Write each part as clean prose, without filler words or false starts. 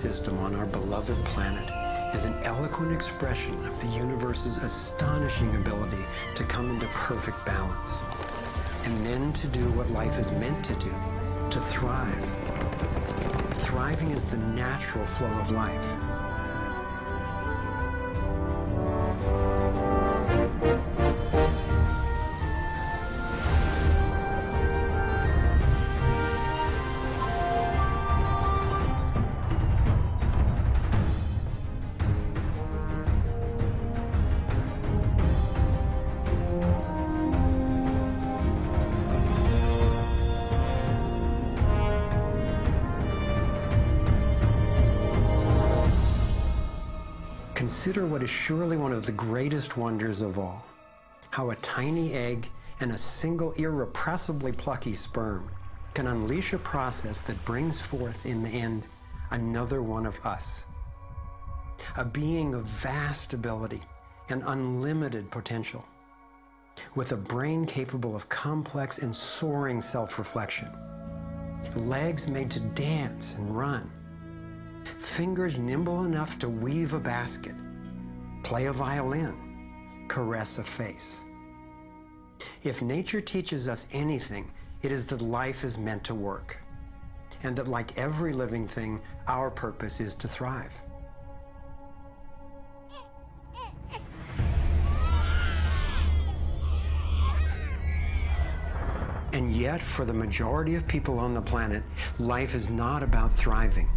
system on our beloved planet is an eloquent expression of the universe's astonishing ability to come into perfect balance, and then to do what life is meant to do, to thrive. Thriving is the natural flow of life. Consider what is surely one of the greatest wonders of all, how a tiny egg and a single irrepressibly plucky sperm can unleash a process that brings forth in the end another one of us. A being of vast ability and unlimited potential, with a brain capable of complex and soaring self-reflection, legs made to dance and run, fingers nimble enough to weave a basket, play a violin, caress a face. If nature teaches us anything, it is that life is meant to work, and that like every living thing, our purpose is to thrive. And yet, for the majority of people on the planet, life is not about thriving.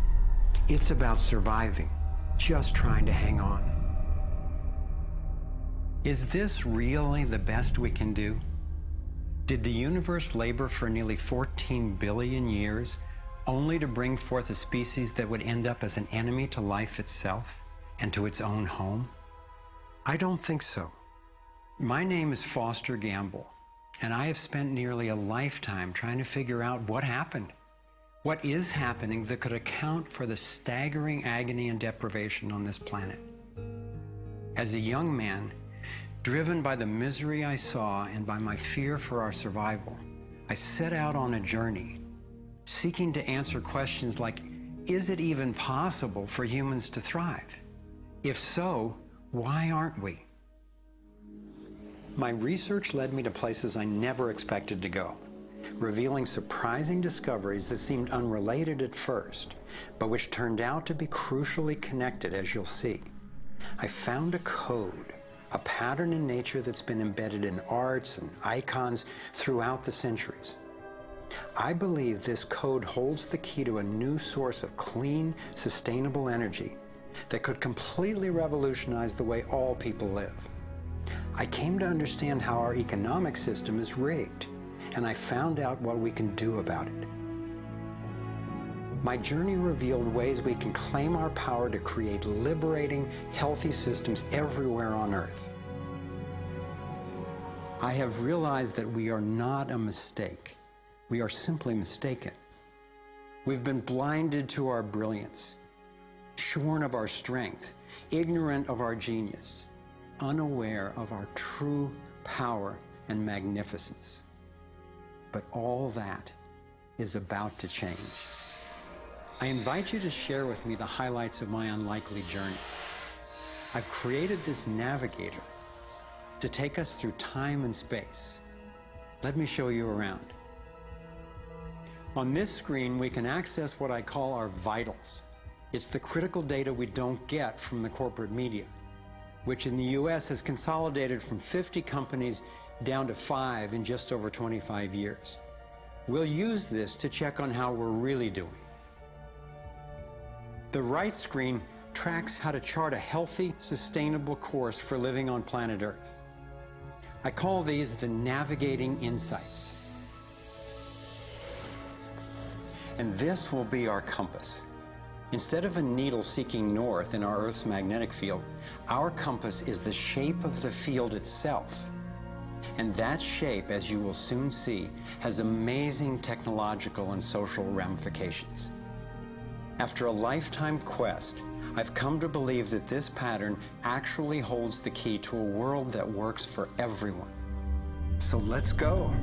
It's about surviving, just trying to hang on. Is this really the best we can do? Did the universe labor for nearly 14 billion years only to bring forth a species that would end up as an enemy to life itself and to its own home? I don't think so. My name is Foster Gamble, and I have spent nearly a lifetime trying to figure out what happened. What is happening that could account for the staggering agony and deprivation on this planet? As a young man, driven by the misery I saw and by my fear for our survival, I set out on a journey, seeking to answer questions like, is it even possible for humans to thrive? If so, why aren't we? My research led me to places I never expected to go, revealing surprising discoveries that seemed unrelated at first, but which turned out to be crucially connected, as you'll see. I found a code, a pattern in nature that's been embedded in arts and icons throughout the centuries. I believe this code holds the key to a new source of clean, sustainable energy that could completely revolutionize the way all people live. I came to understand how our economic system is rigged, and I found out what we can do about it. My journey revealed ways we can claim our power to create liberating, healthy systems everywhere on Earth. I have realized that we are not a mistake. We are simply mistaken. We've been blinded to our brilliance, shorn of our strength, ignorant of our genius, unaware of our true power and magnificence. But all that is about to change. I invite you to share with me the highlights of my unlikely journey. I've created this navigator to take us through time and space. Let me show you around. On this screen, we can access what I call our vitals. It's the critical data we don't get from the corporate media, which in the US has consolidated from 50 companies down to 5 in just over 25 years. We'll use this to check on how we're really doing. The right screen tracks how to chart a healthy, sustainable course for living on planet Earth. I call these the navigating insights. And this will be our compass. Instead of a needle seeking north in our Earth's magnetic field, our compass is the shape of the field itself. And that shape, as you will soon see, has amazing technological and social ramifications. After a lifetime quest, I've come to believe that this pattern actually holds the key to a world that works for everyone. So let's go.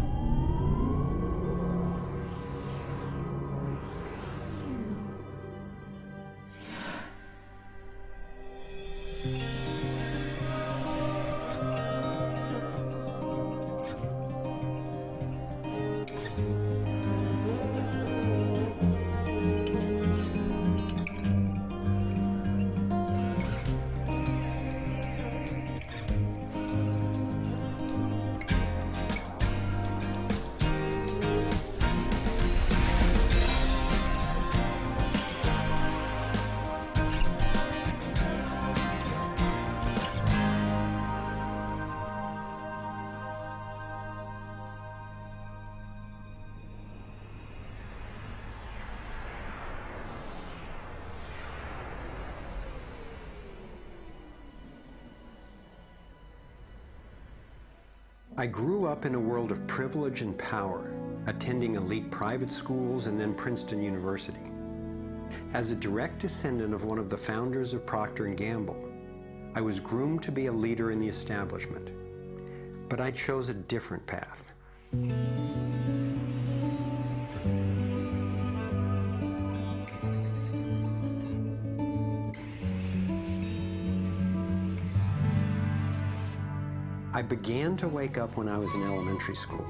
I grew up in a world of privilege and power, attending elite private schools and then Princeton University. As a direct descendant of one of the founders of Procter & Gamble, I was groomed to be a leader in the establishment. But I chose a different path. I began to wake up when I was in elementary school.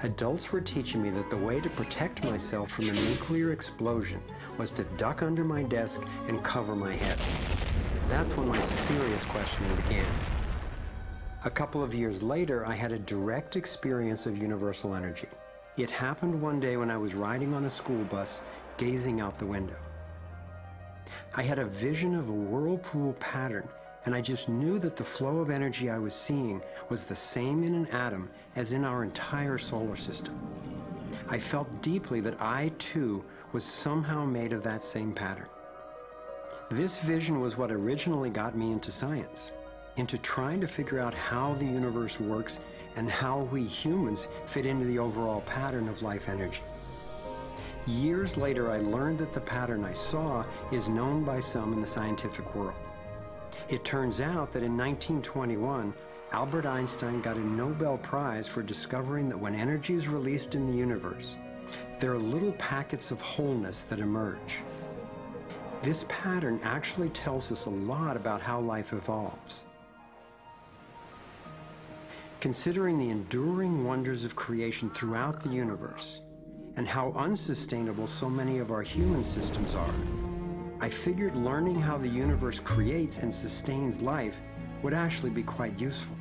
Adults were teaching me that the way to protect myself from a nuclear explosion was to duck under my desk and cover my head. That's when my serious questioning began. A couple of years later, I had a direct experience of universal energy. It happened one day when I was riding on a school bus, gazing out the window. I had a vision of a whirlpool pattern, and I just knew that the flow of energy I was seeing was the same in an atom as in our entire solar system. I felt deeply that I, too, was somehow made of that same pattern. This vision was what originally got me into science, into trying to figure out how the universe works and how we humans fit into the overall pattern of life energy. Years later, I learned that the pattern I saw is known by some in the scientific world. It turns out that in 1921, Albert Einstein got a Nobel Prize for discovering that when energy is released in the universe, there are little packets of wholeness that emerge. This pattern actually tells us a lot about how life evolves. Considering the enduring wonders of creation throughout the universe and how unsustainable so many of our human systems are, I figured learning how the universe creates and sustains life would actually be quite useful.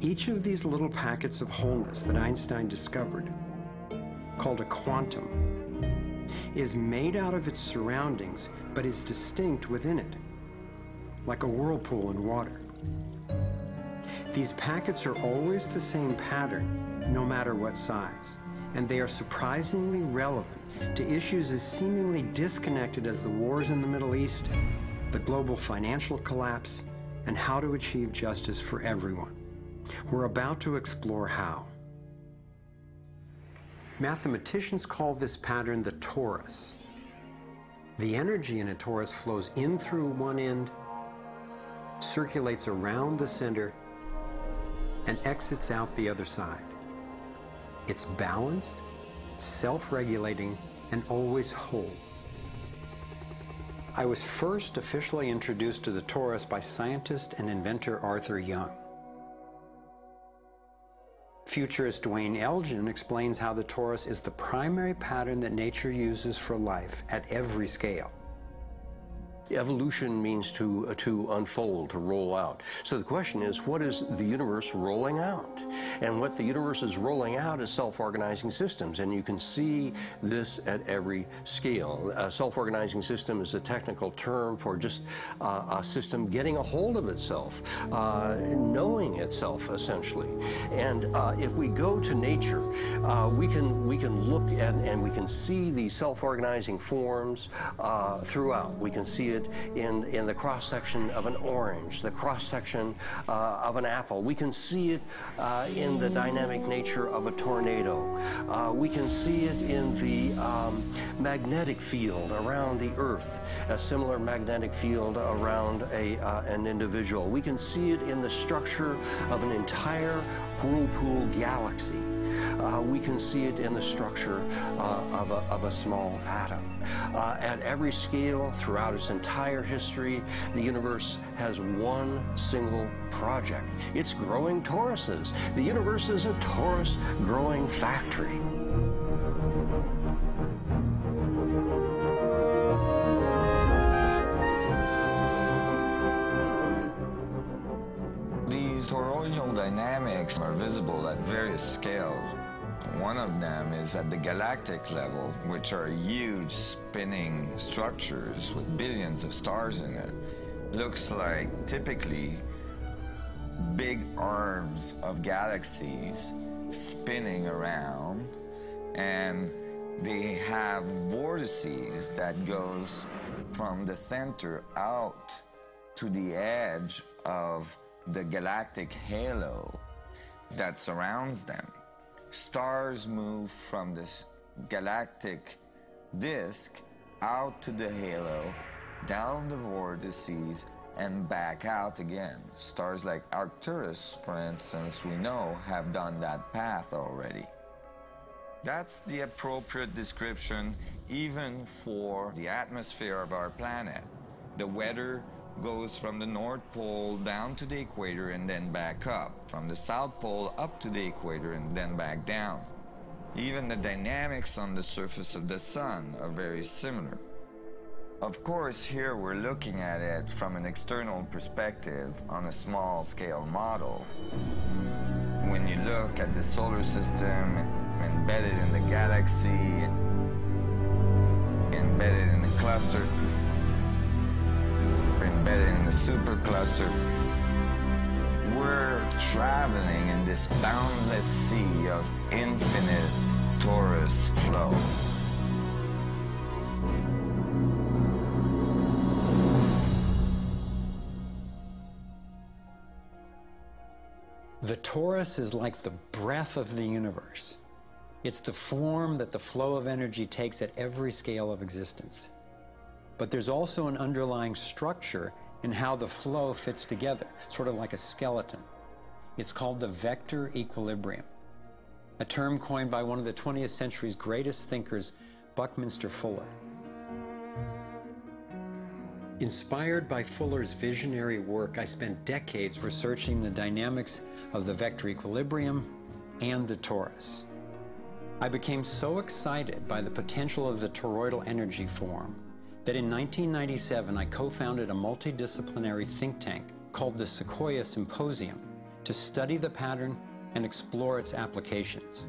Each of these little packets of wholeness that Einstein discovered, called a quantum, is made out of its surroundings but is distinct within it, like a whirlpool in water. These packets are always the same pattern, no matter what size, and they are surprisingly relevant to issues as seemingly disconnected as the wars in the Middle East, the global financial collapse, and how to achieve justice for everyone. We're about to explore how. Mathematicians call this pattern the torus. The energy in a torus flows in through one end, circulates around the center, and exits out the other side. It's balanced, self-regulating, and always whole. I was first officially introduced to the torus by scientist and inventor Arthur Young. Futurist Dwayne Elgin explains how the torus is the primary pattern that nature uses for life at every scale. Evolution means to unfold, to roll out. So the question is, what is the universe rolling out? And what the universe is rolling out is self-organizing systems, and you can see this at every scale. A self-organizing system is a technical term for just a system getting a hold of itself, knowing itself, essentially. And if we go to nature, we can look at and we can see these self-organizing forms throughout. We can see it in the cross-section of an orange, the cross-section of an apple. We can see it in the dynamic nature of a tornado. We can see it in the magnetic field around the Earth, a similar magnetic field around an individual. We can see it in the structure of an entire whirlpool galaxy. We can see it in the structure of a small atom. At every scale, throughout its entire history, the universe has one single project. It's growing toruses. The universe is a torus growing factory. These toroidal dynamics are visible at various scales. One of them is at the galactic level, which are huge spinning structures with billions of stars in it. Looks like typically big arms of galaxies spinning around, and they have vortices that goes from the center out to the edge of the galactic halo that surrounds them. Stars move from this galactic disk out to the halo, down the vortices, and back out again. Stars like Arcturus, for instance, we know have done that path already. That's the appropriate description even for the atmosphere of our planet. The weather goes from the North Pole down to the equator and then back up, from the South Pole up to the equator and then back down. Even the dynamics on the surface of the sun are very similar. Of course, here we're looking at it from an external perspective on a small scale model. When you look at the solar system embedded in the galaxy, embedded in the cluster, embedded in the supercluster, we're traveling in this boundless sea of infinite torus flow. The torus is like the breath of the universe. It's the form that the flow of energy takes at every scale of existence. But there's also an underlying structure in how the flow fits together, sort of like a skeleton. It's called the vector equilibrium, a term coined by one of the 20th century's greatest thinkers, Buckminster Fuller. Inspired by Fuller's visionary work, I spent decades researching the dynamics of the vector equilibrium and the torus. I became so excited by the potential of the toroidal energy form that in 1997 I co-founded a multidisciplinary think tank called the Sequoia Symposium to study the pattern and explore its applications.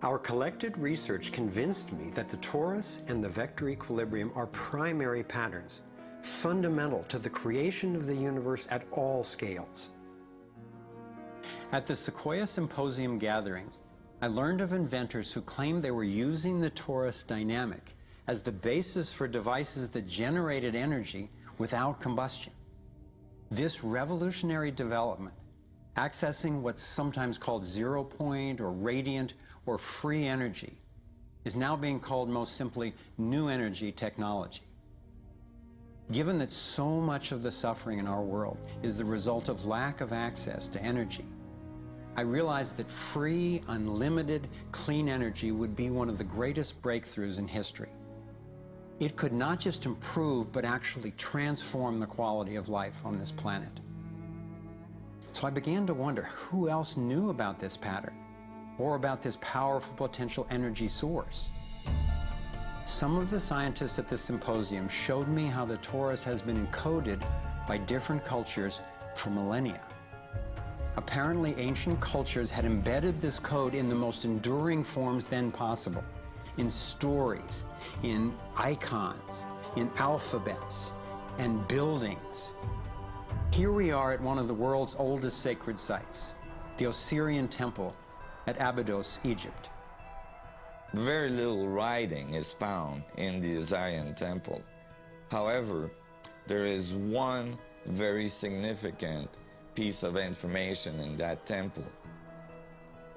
Our collected research convinced me that the torus and the vector equilibrium are primary patterns, fundamental to the creation of the universe at all scales. At the Sequoia Symposium gatherings, I learned of inventors who claimed they were using the torus dynamic as the basis for devices that generated energy without combustion. This revolutionary development, accessing what's sometimes called zero point or radiant or free energy, is now being called most simply new energy technology. Given that so much of the suffering in our world is the result of lack of access to energy, I realized that free, unlimited, clean energy would be one of the greatest breakthroughs in history. It could not just improve, but actually transform the quality of life on this planet. So I began to wonder who else knew about this pattern or about this powerful potential energy source. Some of the scientists at the symposium showed me how the torus has been encoded by different cultures for millennia. Apparently, ancient cultures had embedded this code in the most enduring forms then possible, in stories, in icons, in alphabets, and buildings. Here we are at one of the world's oldest sacred sites, the Osirian Temple at Abydos, Egypt. Very little writing is found in the Osirian Temple. However, there is one very significant piece of information in that temple.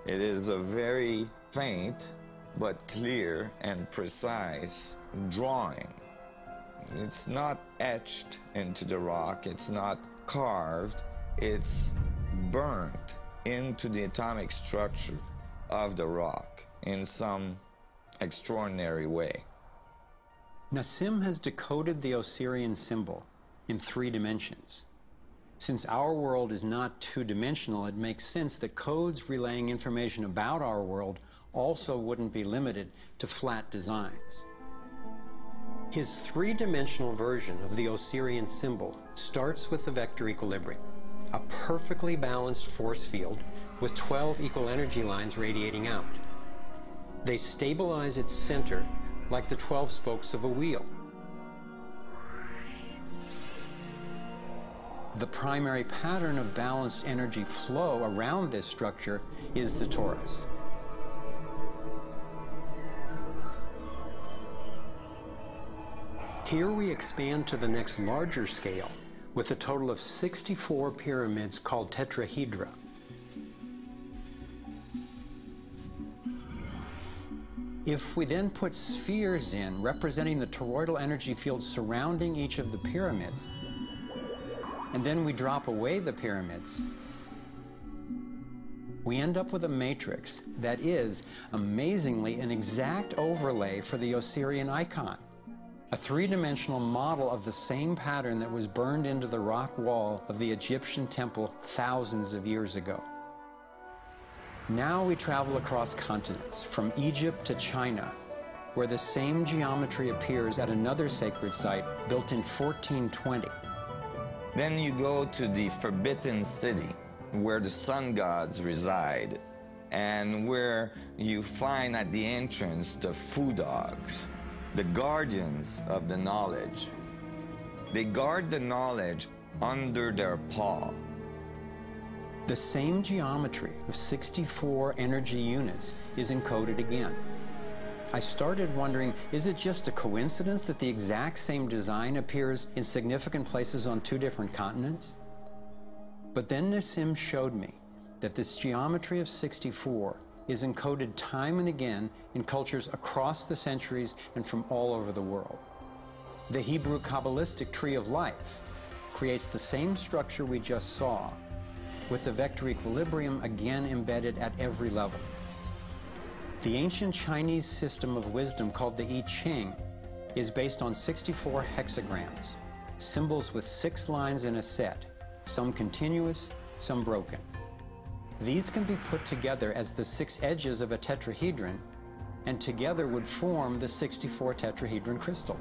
It is a very faint but clear and precise drawing. It's not etched into the rock, it's not carved, it's burnt into the atomic structure of the rock in some extraordinary way. Nassim has decoded the Osirian symbol in 3 dimensions. Since our world is not two-dimensional, it makes sense that codes relaying information about our world also wouldn't be limited to flat designs. His 3-dimensional version of the Osirian symbol starts with the vector equilibrium, a perfectly balanced force field with 12 equal energy lines radiating out. They stabilize its center like the 12 spokes of a wheel. The primary pattern of balanced energy flow around this structure is the torus. Here we expand to the next larger scale with a total of 64 pyramids called tetrahedra. If we then put spheres in representing the toroidal energy field surrounding each of the pyramids, and then we drop away the pyramids, we end up with a matrix that is, amazingly, an exact overlay for the Osirian icon. A 3-dimensional model of the same pattern that was burned into the rock wall of the Egyptian temple thousands of years ago. Now we travel across continents, from Egypt to China, where the same geometry appears at another sacred site built in 1420. Then you go to the Forbidden City, where the sun gods reside, and where you find at the entrance the Fu dogs, the guardians of the knowledge. They guard the knowledge under their paw. The same geometry of 64 energy units is encoded again. I started wondering, is it just a coincidence that the exact same design appears in significant places on 2 different continents? But then Nassim showed me that this geometry of 64 is encoded time and again in cultures across the centuries and from all over the world. The Hebrew Kabbalistic tree of life creates the same structure we just saw, with the vector equilibrium again embedded at every level. The ancient Chinese system of wisdom called the I Ching is based on 64 hexagrams, symbols with 6 lines in a set, some continuous, some broken. These can be put together as the 6 edges of a tetrahedron, and together would form the 64 tetrahedron crystal.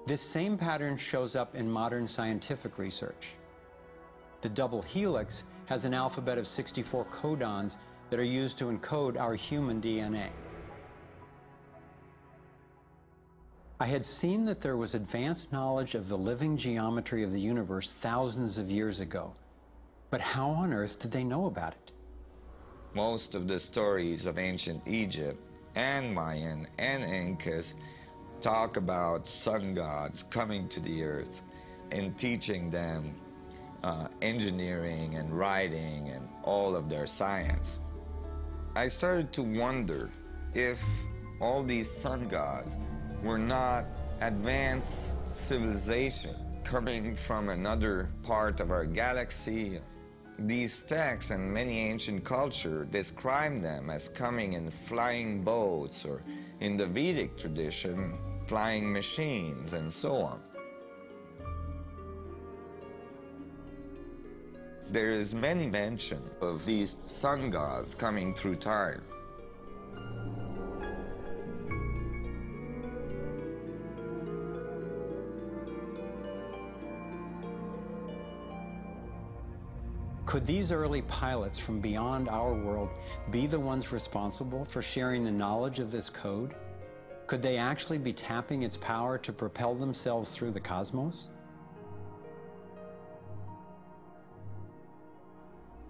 This same pattern shows up in modern scientific research. The double helix has an alphabet of 64 codons that are used to encode our human DNA. I had seen that there was advanced knowledge of the living geometry of the universe thousands of years ago, but how on earth did they know about it? Most of the stories of ancient Egypt and Mayan and Incas talk about sun gods coming to the earth and teaching them engineering and writing and all of their science. I started to wonder if all these sun gods were not advanced civilization coming from another part of our galaxy. These texts and many ancient cultures describe them as coming in flying boats, or in the Vedic tradition, flying machines, and so on. There is many mention of these sun gods coming through time. Could these early pilots from beyond our world be the ones responsible for sharing the knowledge of this code? Could they actually be tapping its power to propel themselves through the cosmos?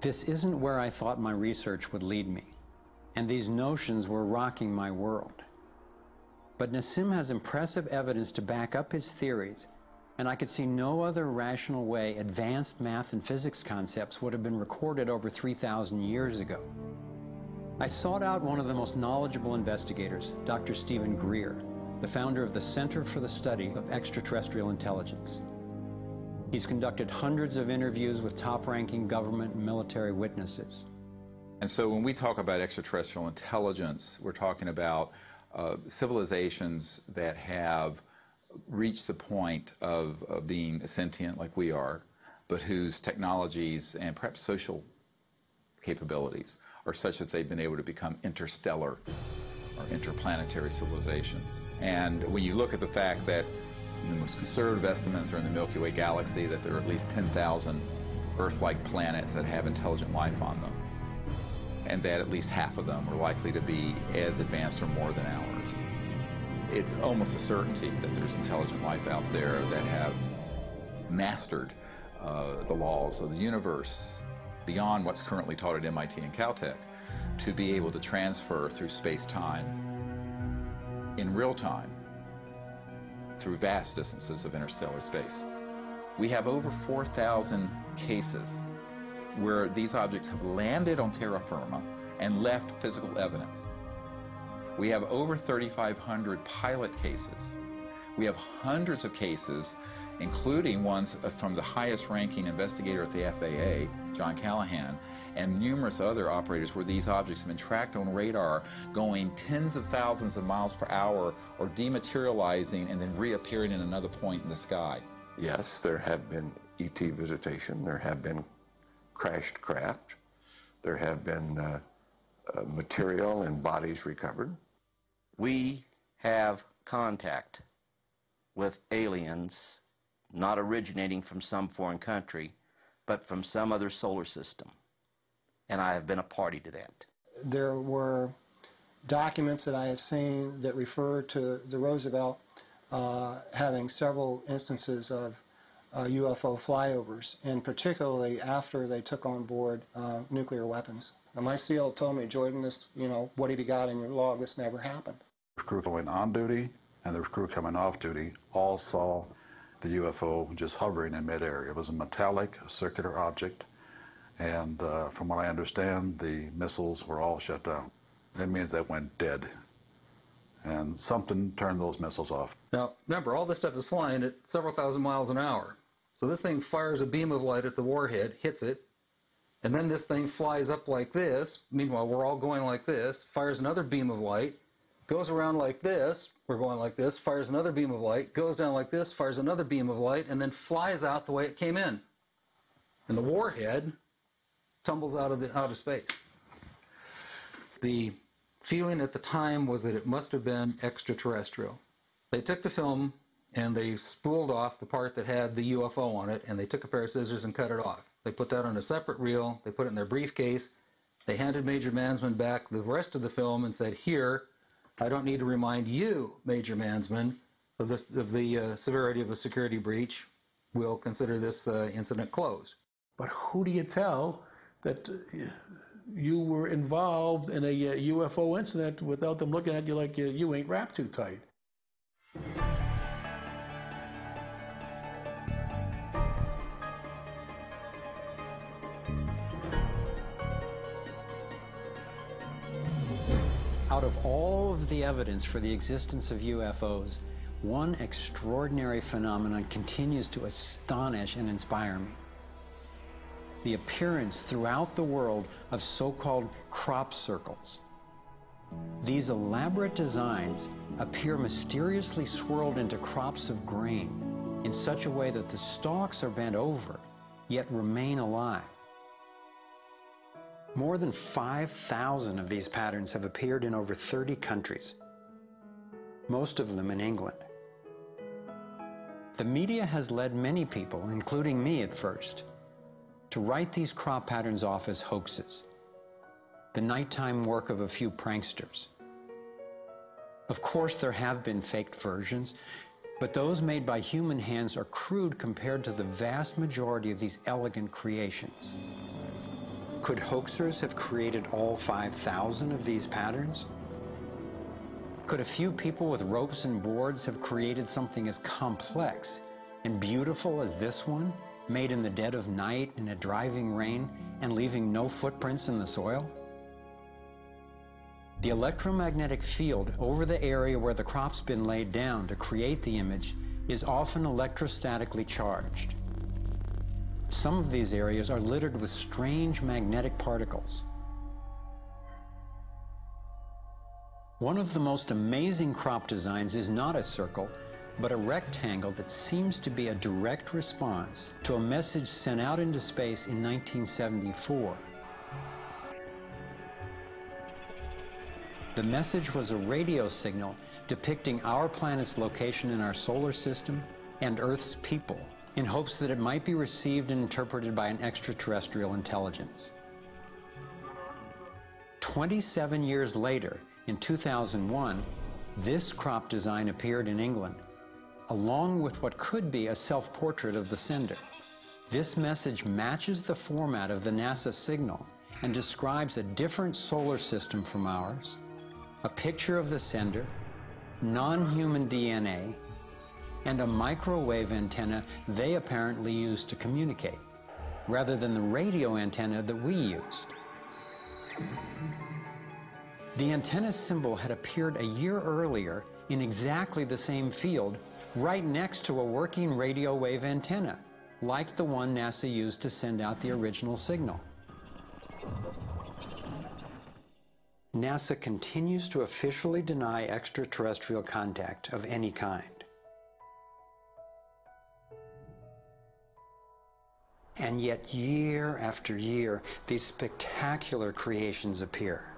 This isn't where I thought my research would lead me, and these notions were rocking my world. But Nassim has impressive evidence to back up his theories, and I could see no other rational way advanced math and physics concepts would have been recorded over 3,000 years ago. I sought out one of the most knowledgeable investigators, Dr. Stephen Greer, the founder of the Center for the Study of Extraterrestrial Intelligence. He's conducted hundreds of interviews with top-ranking government and military witnesses. And so when we talk about extraterrestrial intelligence, we're talking about civilizations that have reached the point of being sentient like we are, but whose technologies and perhaps social capabilities are such that they've been able to become interstellar or interplanetary civilizations. And when you look at the fact that the most conservative estimates are in the Milky Way galaxy that there are at least 10,000 Earth-like planets that have intelligent life on them, and that at least half of them are likely to be as advanced or more than ours. It's almost a certainty that there's intelligent life out there that have mastered the laws of the universe beyond what's currently taught at MIT and Caltech, to be able to transfer through space-time in real time through vast distances of interstellar space. We have over 4,000 cases where these objects have landed on terra firma and left physical evidence. We have over 3,500 pilot cases. We have hundreds of cases, including ones from the highest ranking investigator at the FAA, John Callahan, and numerous other operators where these objects have been tracked on radar going tens of thousands of miles per hour or dematerializing and then reappearing in another point in the sky. Yes, there have been ET visitation, there have been crashed craft, there have been material and bodies recovered. We have contact with aliens not originating from some foreign country, but from some other solar system. And I have been a party to that. There were documents that I have seen that refer to the Roosevelt having several instances of UFO flyovers, and particularly after they took on board nuclear weapons. Now, my SEAL told me, Jordan, this, what have you got in your log? This never happened. The crew going on duty and the crew coming off duty all saw the UFO just hovering in midair. It was a metallic, circular object, and from what I understand, the missiles were all shut down. That means they went dead, and something turned those missiles off. Now, remember, all this stuff is flying at several thousand miles an hour. So this thing fires a beam of light at the warhead, hits it, and then this thing flies up like this. Meanwhile, we're all going like this, fires another beam of light, goes around like this, we're going like this, fires another beam of light, goes down like this, fires another beam of light, and then flies out the way it came in. And the warhead tumbles out of space. The feeling at the time was that it must have been extraterrestrial. They took the film and they spooled off the part that had the UFO on it, and they took a pair of scissors and cut it off. They put that on a separate reel, they put it in their briefcase, they handed Major Mansman back the rest of the film and said, "Here, I don't need to remind you, Major Mansman, of the severity of a security breach. We'll consider this incident closed." But who do you tell that you were involved in a UFO incident without them looking at you like you ain't wrapped too tight? Out of all of the evidence for the existence of UFOs, one extraordinary phenomenon continues to astonish and inspire me. The appearance throughout the world of so-called crop circles. These elaborate designs appear mysteriously swirled into crops of grain in such a way that the stalks are bent over, yet remain alive. More than 5,000 of these patterns have appeared in over 30 countries, most of them in England. The media has led many people, including me at first, to write these crop patterns off as hoaxes, the nighttime work of a few pranksters. Of course, there have been faked versions, but those made by human hands are crude compared to the vast majority of these elegant creations. Could hoaxers have created all 5,000 of these patterns? Could a few people with ropes and boards have created something as complex and beautiful as this one, made in the dead of night in a driving rain and leaving no footprints in the soil? The electromagnetic field over the area where the crop's been laid down to create the image is often electrostatically charged. Some of these areas are littered with strange magnetic particles. One of the most amazing crop designs is not a circle, but a rectangle that seems to be a direct response to a message sent out into space in 1974. The message was a radio signal depicting our planet's location in our solar system and Earth's people, in hopes that it might be received and interpreted by an extraterrestrial intelligence. 27 years later, in 2001, this crop design appeared in England, along with what could be a self-portrait of the sender. This message matches the format of the NASA signal and describes a different solar system from ours, a picture of the sender, non-human DNA, and a microwave antenna they apparently used to communicate, rather than the radio antenna that we used. The antenna symbol had appeared a year earlier in exactly the same field, right next to a working radio wave antenna, like the one NASA used to send out the original signal. NASA continues to officially deny extraterrestrial contact of any kind. And yet, year after year, these spectacular creations appear.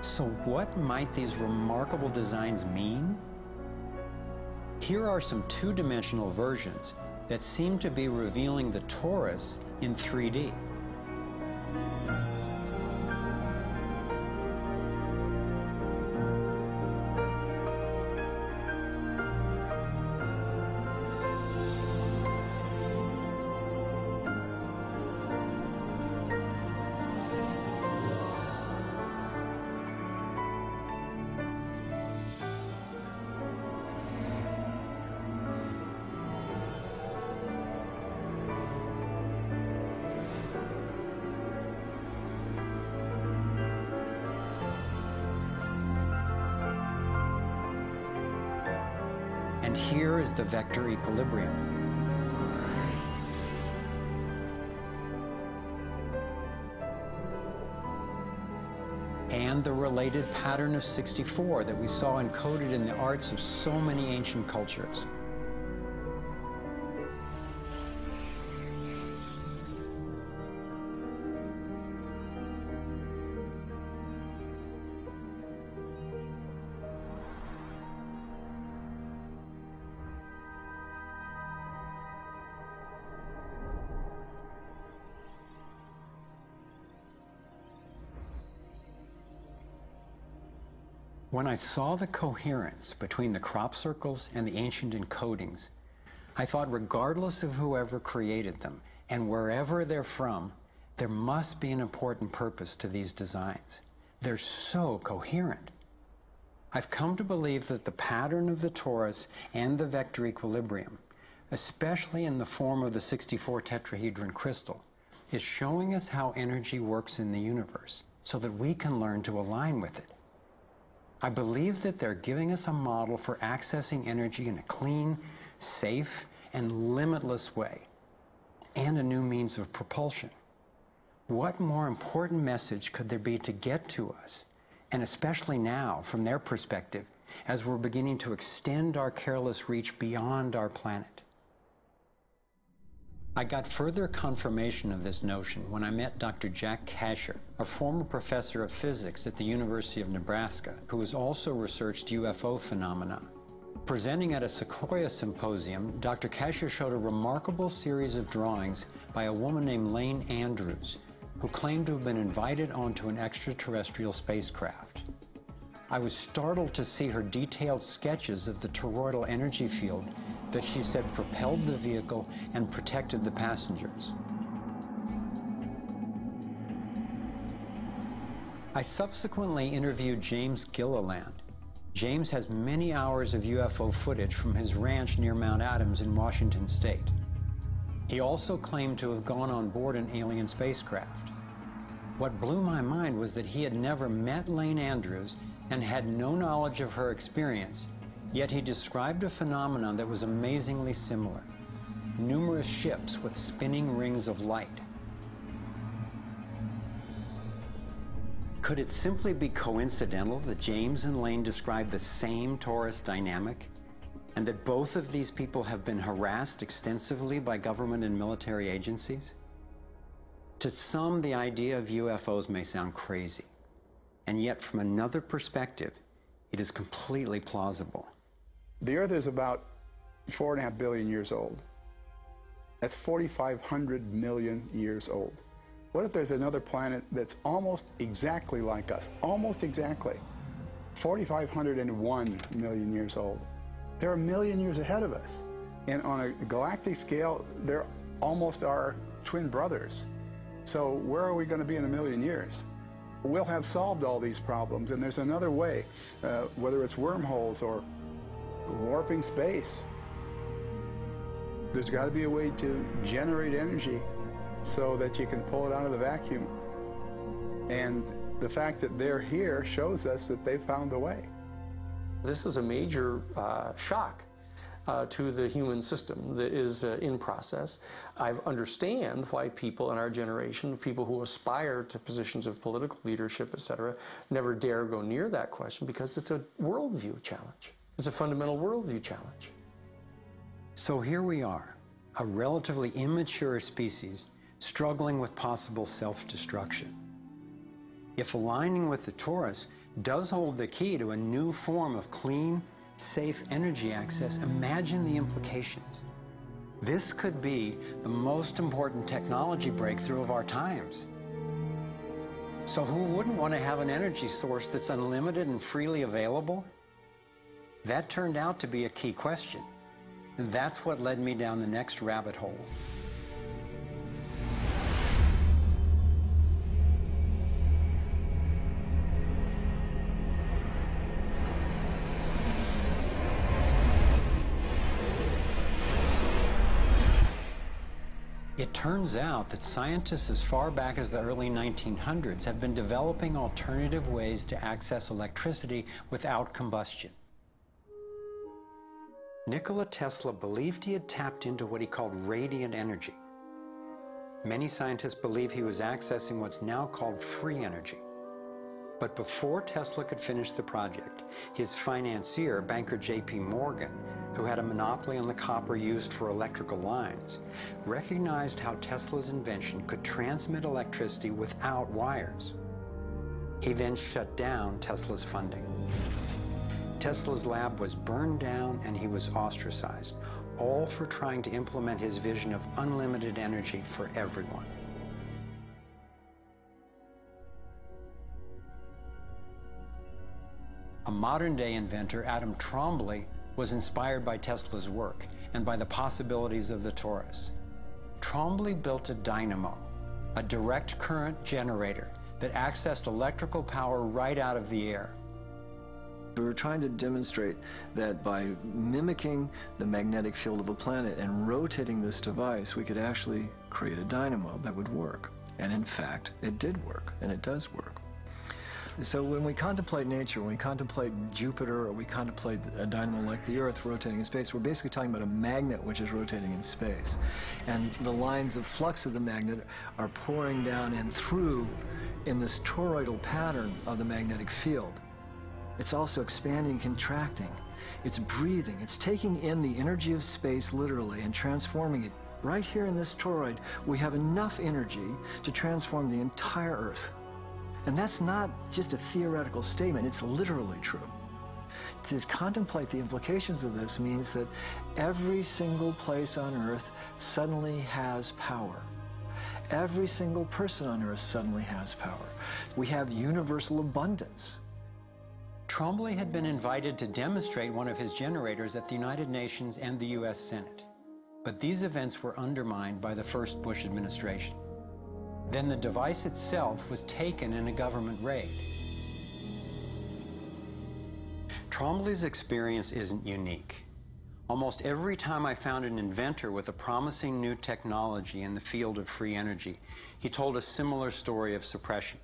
So what might these remarkable designs mean? Here are some two-dimensional versions that seem to be revealing the torus in 3D. And here is the vector equilibrium. And the related pattern of 64 that we saw encoded in the arts of so many ancient cultures. When I saw the coherence between the crop circles and the ancient encodings, I thought regardless of whoever created them and wherever they're from, there must be an important purpose to these designs. They're so coherent. I've come to believe that the pattern of the torus and the vector equilibrium, especially in the form of the 64 tetrahedron crystal, is showing us how energy works in the universe so that we can learn to align with it. I believe that they're giving us a model for accessing energy in a clean, safe, and limitless way, and a new means of propulsion. What more important message could there be to get to us, and especially now, from their perspective, as we're beginning to extend our careless reach beyond our planet? I got further confirmation of this notion when I met Dr. Jack Kasher, a former professor of physics at the University of Nebraska, who has also researched UFO phenomena. Presenting at a Sequoia symposium, Dr. Kasher showed a remarkable series of drawings by a woman named Lane Andrews, who claimed to have been invited onto an extraterrestrial spacecraft. I was startled to see her detailed sketches of the toroidal energy field that she said propelled the vehicle and protected the passengers. I subsequently interviewed James Gilliland. James has many hours of UFO footage from his ranch near Mount Adams in Washington state. He also claimed to have gone on board an alien spacecraft. What blew my mind was that he had never met Lane Andrews and had no knowledge of her experience, yet he described a phenomenon that was amazingly similar. Numerous ships with spinning rings of light. Could it simply be coincidental that James and Lane described the same torus dynamic, and that both of these people have been harassed extensively by government and military agencies? To some, the idea of UFOs may sound crazy, and yet from another perspective, it is completely plausible. The Earth is about 4.5 billion years old. That's 4,500 million years old. What if there's another planet that's almost exactly like us? Almost exactly. 4,501 million years old. They're a million years ahead of us. And on a galactic scale, they're almost our twin brothers. So where are we going to be in a million years? We'll have solved all these problems, and there's another way, whether it's wormholes or warping space. There's got to be a way to generate energy so that you can pull it out of the vacuum. And the fact that they're here shows us that they found a way. This is a major shock to the human system that is in process. I understand why people in our generation, people who aspire to positions of political leadership, etc., never dare go near that question, because it's a worldview challenge. It's a fundamental worldview challenge. So here we are, a relatively immature species struggling with possible self-destruction. If aligning with the torus does hold the key to a new form of clean, safe energy access, imagine the implications. This could be the most important technology breakthrough of our times. So who wouldn't want to have an energy source that's unlimited and freely available? That turned out to be a key question, and that's what led me down the next rabbit hole. It turns out that scientists as far back as the early 1900s have been developing alternative ways to access electricity without combustion. Nikola Tesla believed he had tapped into what he called radiant energy. Many scientists believe he was accessing what's now called free energy. But before Tesla could finish the project, his financier, banker J.P. Morgan, who had a monopoly on the copper used for electrical lines, recognized how Tesla's invention could transmit electricity without wires. He then shut down Tesla's funding. Tesla's lab was burned down and he was ostracized, all for trying to implement his vision of unlimited energy for everyone. A modern-day inventor, Adam Trombly, was inspired by Tesla's work and by the possibilities of the torus. Trombly built a dynamo, a direct current generator that accessed electrical power right out of the air. We were trying to demonstrate that by mimicking the magnetic field of a planet and rotating this device, we could actually create a dynamo that would work. And in fact, it did work, and it does work. So when we contemplate nature, when we contemplate Jupiter, or we contemplate a dynamo like the Earth rotating in space, we're basically talking about a magnet which is rotating in space. And the lines of flux of the magnet are pouring down and through in this toroidal pattern of the magnetic field. It's also expanding, contracting. It's breathing. It's taking in the energy of space literally and transforming it. Right here in this toroid, we have enough energy to transform the entire Earth. And that's not just a theoretical statement, it's literally true. To contemplate the implications of this means that every single place on Earth suddenly has power. Every single person on Earth suddenly has power. We have universal abundance. Trombly had been invited to demonstrate one of his generators at the United Nations and the U.S. Senate. But these events were undermined by the first Bush administration. Then the device itself was taken in a government raid. Trombley's experience isn't unique. Almost every time I found an inventor with a promising new technology in the field of free energy, he told a similar story of suppression.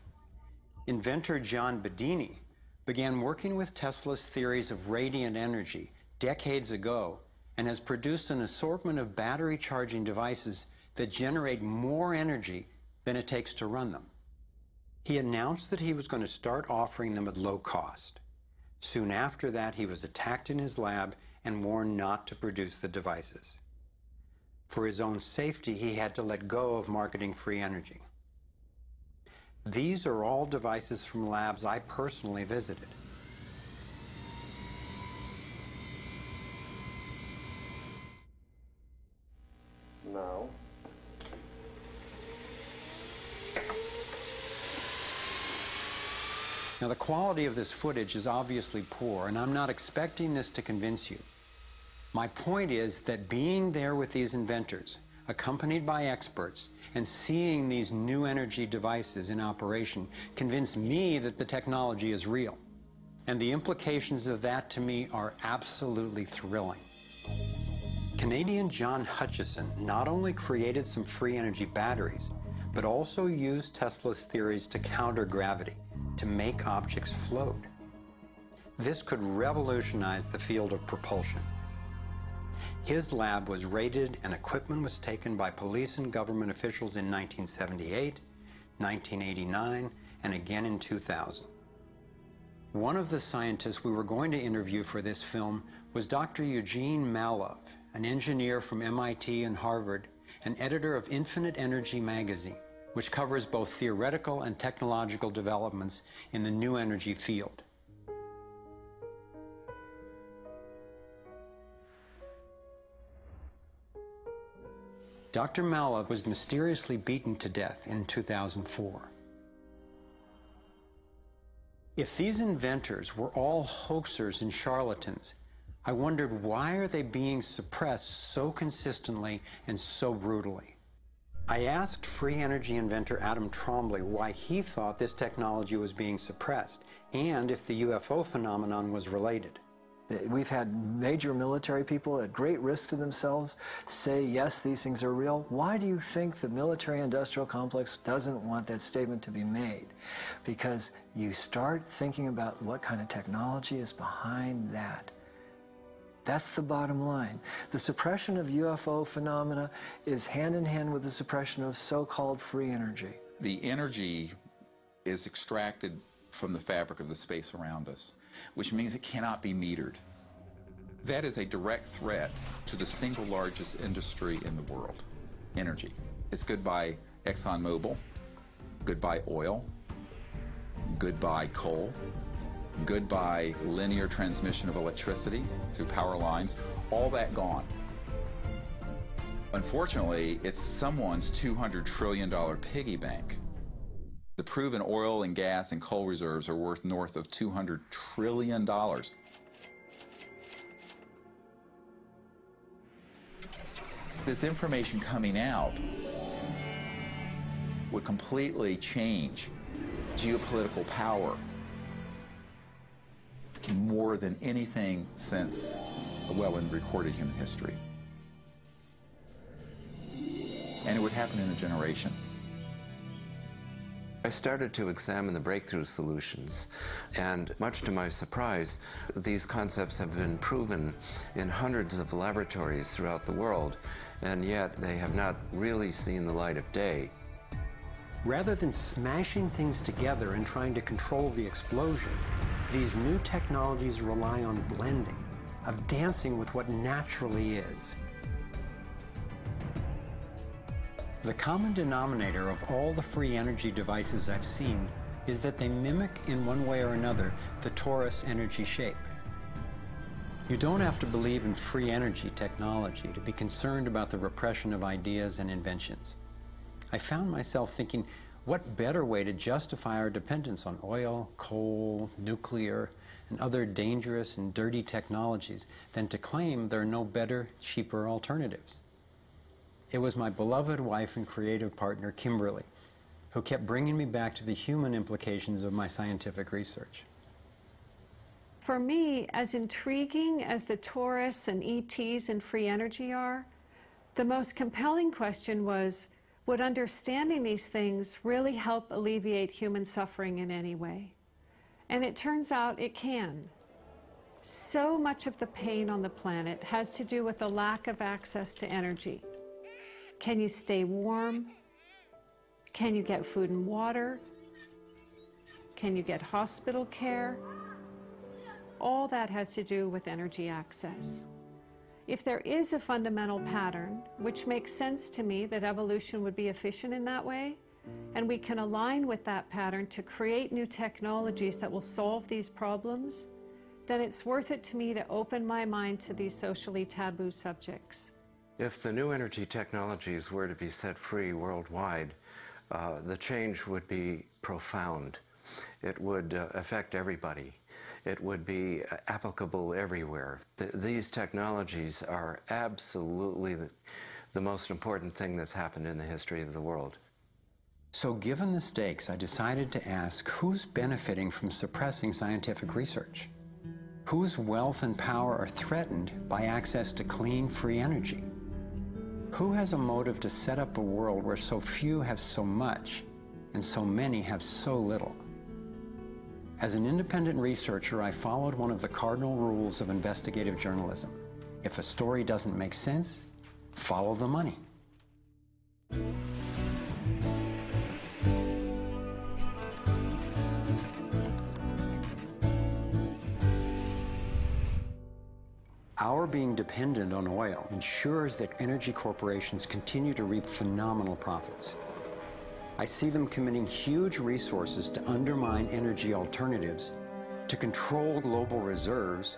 Inventor John Bedini began working with Tesla's theories of radiant energy decades ago and has produced an assortment of battery charging devices that generate more energy than it takes to run them. He announced that he was going to start offering them at low cost. Soon after that, he was attacked in his lab and warned not to produce the devices. For his own safety, he had to let go of marketing free energy. These are all devices from labs I personally visited. Now. Now, the quality of this footage is obviously poor, and I'm not expecting this to convince you. My point is that being there with these inventors, accompanied by experts, and seeing these new energy devices in operation convinced me that the technology is real. And the implications of that to me are absolutely thrilling. Canadian John Hutchison not only created some free energy batteries, but also used Tesla's theories to counter gravity, to make objects float. This could revolutionize the field of propulsion. His lab was raided and equipment was taken by police and government officials in 1978, 1989, and again in 2000. One of the scientists we were going to interview for this film was Dr. Eugene Malov, an engineer from MIT and Harvard, and editor of Infinite Energy magazine, which covers both theoretical and technological developments in the new energy field. Dr. Malov was mysteriously beaten to death in 2004. If these inventors were all hoaxers and charlatans, I wondered, why are they being suppressed so consistently and so brutally? I asked free energy inventor Adam Trombley why he thought this technology was being suppressed, and if the UFO phenomenon was related. We've had major military people at great risk to themselves say, yes, these things are real. Why do you think the military-industrial complex doesn't want that statement to be made? Because you start thinking about what kind of technology is behind that. That's the bottom line. The suppression of UFO phenomena is hand in hand with the suppression of so-called free energy. The energy is extracted from the fabric of the space around us, which means it cannot be metered. That is a direct threat to the single largest industry in the world, energy. It's goodbye ExxonMobil, goodbye oil, goodbye coal, goodbye linear transmission of electricity through power lines, all that gone. Unfortunately, it's someone's $200 trillion piggy bank. The proven oil and gas and coal reserves are worth north of $200 trillion. This information coming out would completely change geopolitical power more than anything since, well, in recorded human history. And it would happen in a generation. I started to examine the breakthrough solutions, and much to my surprise, these concepts have been proven in hundreds of laboratories throughout the world, and yet they have not really seen the light of day. Rather than smashing things together and trying to control the explosion, these new technologies rely on blending, of dancing with what naturally is. The common denominator of all the free energy devices I've seen is that they mimic, in one way or another, the torus energy shape. You don't have to believe in free energy technology to be concerned about the repression of ideas and inventions. I found myself thinking, what better way to justify our dependence on oil, coal, nuclear, and other dangerous and dirty technologies than to claim there are no better, cheaper alternatives? It was my beloved wife and creative partner, Kimberly, who kept bringing me back to the human implications of my scientific research. For me, as intriguing as the tourists and ETs and free energy are, the most compelling question was, would understanding these things really help alleviate human suffering in any way? And it turns out it can. So much of the pain on the planet has to do with the lack of access to energy. Can you stay warm? Can you get food and water? Can you get hospital care? All that has to do with energy access. If there is a fundamental pattern, which makes sense to me that evolution would be efficient in that way, and we can align with that pattern to create new technologies that will solve these problems, then it's worth it to me to open my mind to these socially taboo subjects. If the new energy technologies were to be set free worldwide, the change would be profound. It would affect everybody. It would be applicable everywhere. These technologies are absolutely the most important thing that's happened in the history of the world. So given the stakes, I decided to ask who's benefiting from suppressing scientific research? Whose wealth and power are threatened by access to clean, free energy? Who has a motive to set up a world where so few have so much and so many have so little? As an independent researcher, I followed one of the cardinal rules of investigative journalism. If a story doesn't make sense, follow the money. Our being dependent on oil ensures that energy corporations continue to reap phenomenal profits. I see them committing huge resources to undermine energy alternatives, to control global reserves,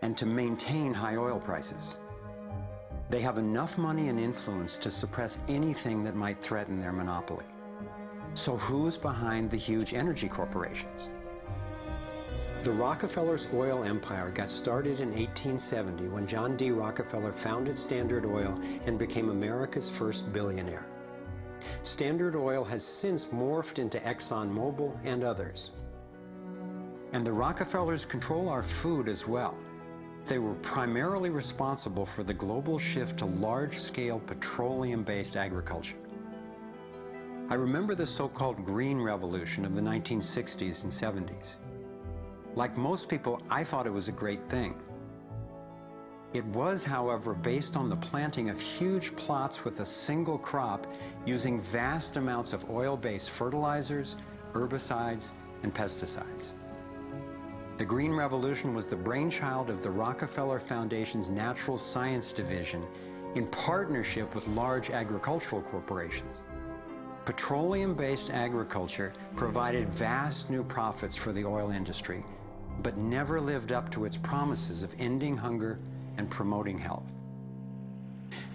and to maintain high oil prices. They have enough money and influence to suppress anything that might threaten their monopoly. So who's behind the huge energy corporations? The Rockefellers' oil empire got started in 1870 when John D. Rockefeller founded Standard Oil and became America's first billionaire. Standard Oil has since morphed into ExxonMobil and others. And the Rockefellers control our food as well. They were primarily responsible for the global shift to large-scale petroleum-based agriculture. I remember the so-called Green Revolution of the 1960s and 70s. Like most people, I thought it was a great thing. It was, however, based on the planting of huge plots with a single crop using vast amounts of oil-based fertilizers, herbicides, and pesticides. The Green Revolution was the brainchild of the Rockefeller Foundation's Natural Science Division in partnership with large agricultural corporations. Petroleum-based agriculture provided vast new profits for the oil industry, but never lived up to its promises of ending hunger and promoting health.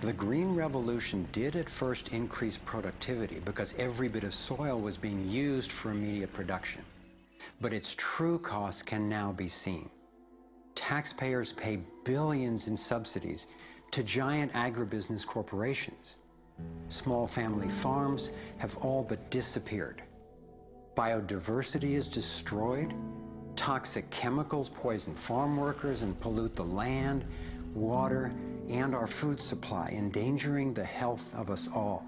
The Green Revolution did at first increase productivity because every bit of soil was being used for immediate production. But its true costs can now be seen. Taxpayers pay billions in subsidies to giant agribusiness corporations. Small family farms have all but disappeared. Biodiversity is destroyed. Toxic chemicals poison farm workers and pollute the land, water, and our food supply, endangering the health of us all.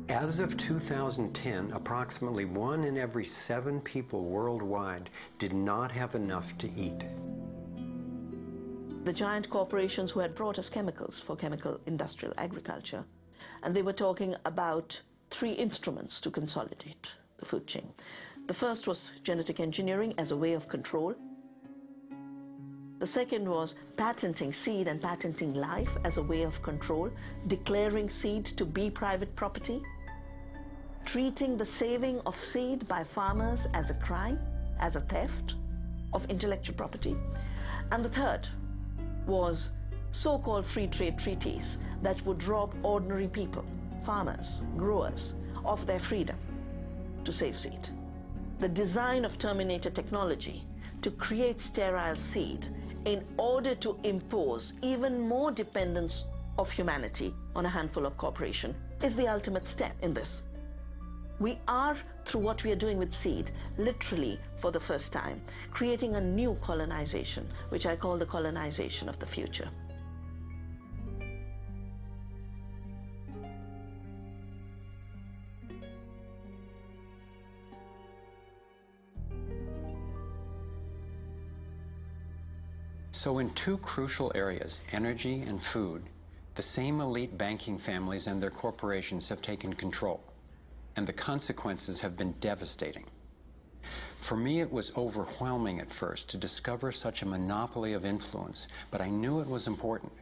As of 2010, approximately 1 in every 7 people worldwide did not have enough to eat. The giant corporations who had brought us chemicals for chemical industrial agriculture, and they were talking about 3 instruments to consolidate the food chain. The first was genetic engineering as a way of control. The second was patenting seed and patenting life as a way of control, declaring seed to be private property, treating the saving of seed by farmers as a crime, as a theft of intellectual property. And the third was so-called free trade treaties that would rob ordinary people, farmers, growers, of their freedom to save seed. The design of terminator technology to create sterile seed in order to impose even more dependence of humanity on a handful of corporations is the ultimate step in this. We are, through what we are doing with seed, literally for the first time, creating a new colonization, which I call the colonization of the future. So in two crucial areas, energy and food, the same elite banking families and their corporations have taken control, and the consequences have been devastating. For me, it was overwhelming at first to discover such a monopoly of influence, but I knew it was important.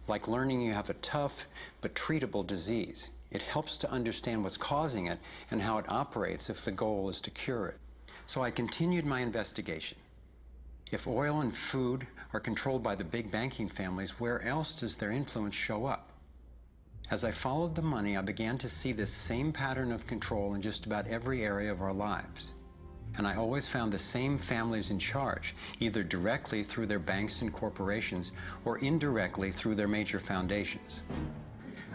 Like learning you have a tough but treatable disease. It helps to understand what's causing it and how it operates if the goal is to cure it. So I continued my investigation. If oil and food are controlled by the big banking families, where else does their influence show up? As I followed the money, I began to see this same pattern of control in just about every area of our lives. And I always found the same families in charge, either directly through their banks and corporations or indirectly through their major foundations.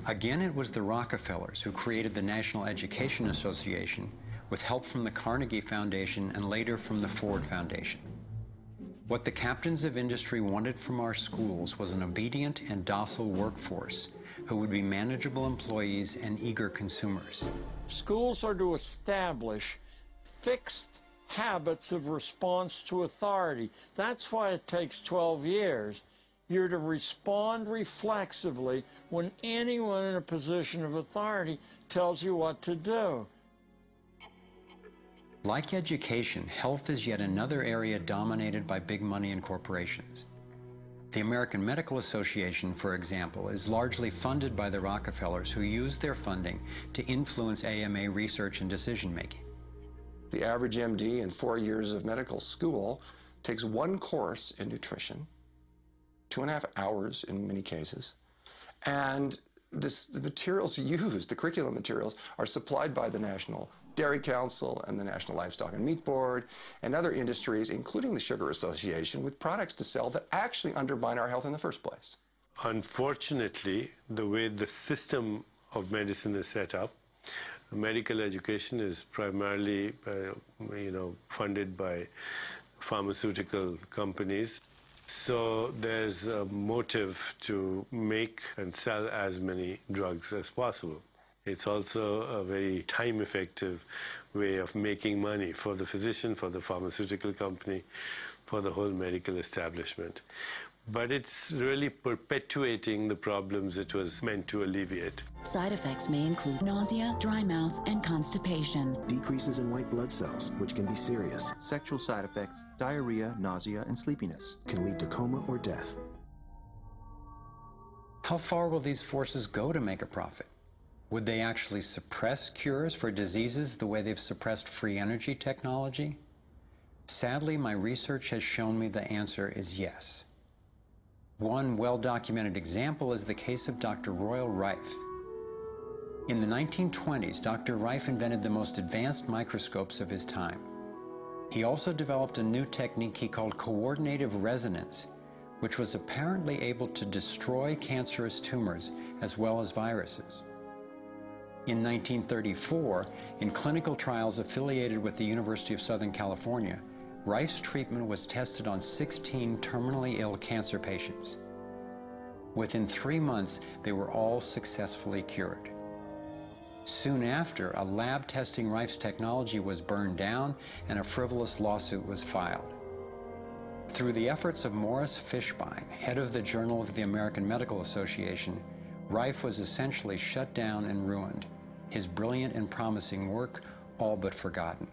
Again, it was the Rockefellers who created the National Education Association with help from the Carnegie Foundation and later from the Ford Foundation. What the captains of industry wanted from our schools was an obedient and docile workforce who would be manageable employees and eager consumers. Schools are to establish fixed habits of response to authority. That's why it takes 12 years. You're to respond reflexively when anyone in a position of authority tells you what to do. Like education, health is yet another area dominated by big money and corporations. The American Medical Association, for example, is largely funded by the Rockefellers, who use their funding to influence AMA research and decision-making. The average MD in 4 years of medical school takes one course in nutrition, 2.5 hours in many cases, and the materials used, the curriculum materials, are supplied by the National Dairy Council and the National Livestock and Meat Board and other industries, including the Sugar Association, with products to sell that actually undermine our health in the first place. Unfortunately, the way the system of medicine is set up, medical education is primarily, funded by pharmaceutical companies. So there's a motive to make and sell as many drugs as possible. It's also a very time-effective way of making money for the physician, for the pharmaceutical company, for the whole medical establishment. But it's really perpetuating the problems it was meant to alleviate. Side effects may include nausea, dry mouth, and constipation. Decreases in white blood cells, which can be serious. Sexual side effects, diarrhea, nausea, and sleepiness. Can lead to coma or death. How far will these forces go to make a profit? Would they actually suppress cures for diseases the way they've suppressed free energy technology? Sadly, my research has shown me the answer is yes. One well-documented example is the case of Dr. Royal Rife. In the 1920s, Dr. Rife invented the most advanced microscopes of his time. He also developed a new technique he called coordinative resonance, which was apparently able to destroy cancerous tumors as well as viruses. In 1934, in clinical trials affiliated with the University of Southern California, Rife's treatment was tested on 16 terminally ill cancer patients. Within 3 months, they were all successfully cured. Soon after, a lab testing Rife's technology was burned down and a frivolous lawsuit was filed. Through the efforts of Morris Fishbein, head of the Journal of the American Medical Association, Rife was essentially shut down and ruined, his brilliant and promising work all but forgotten.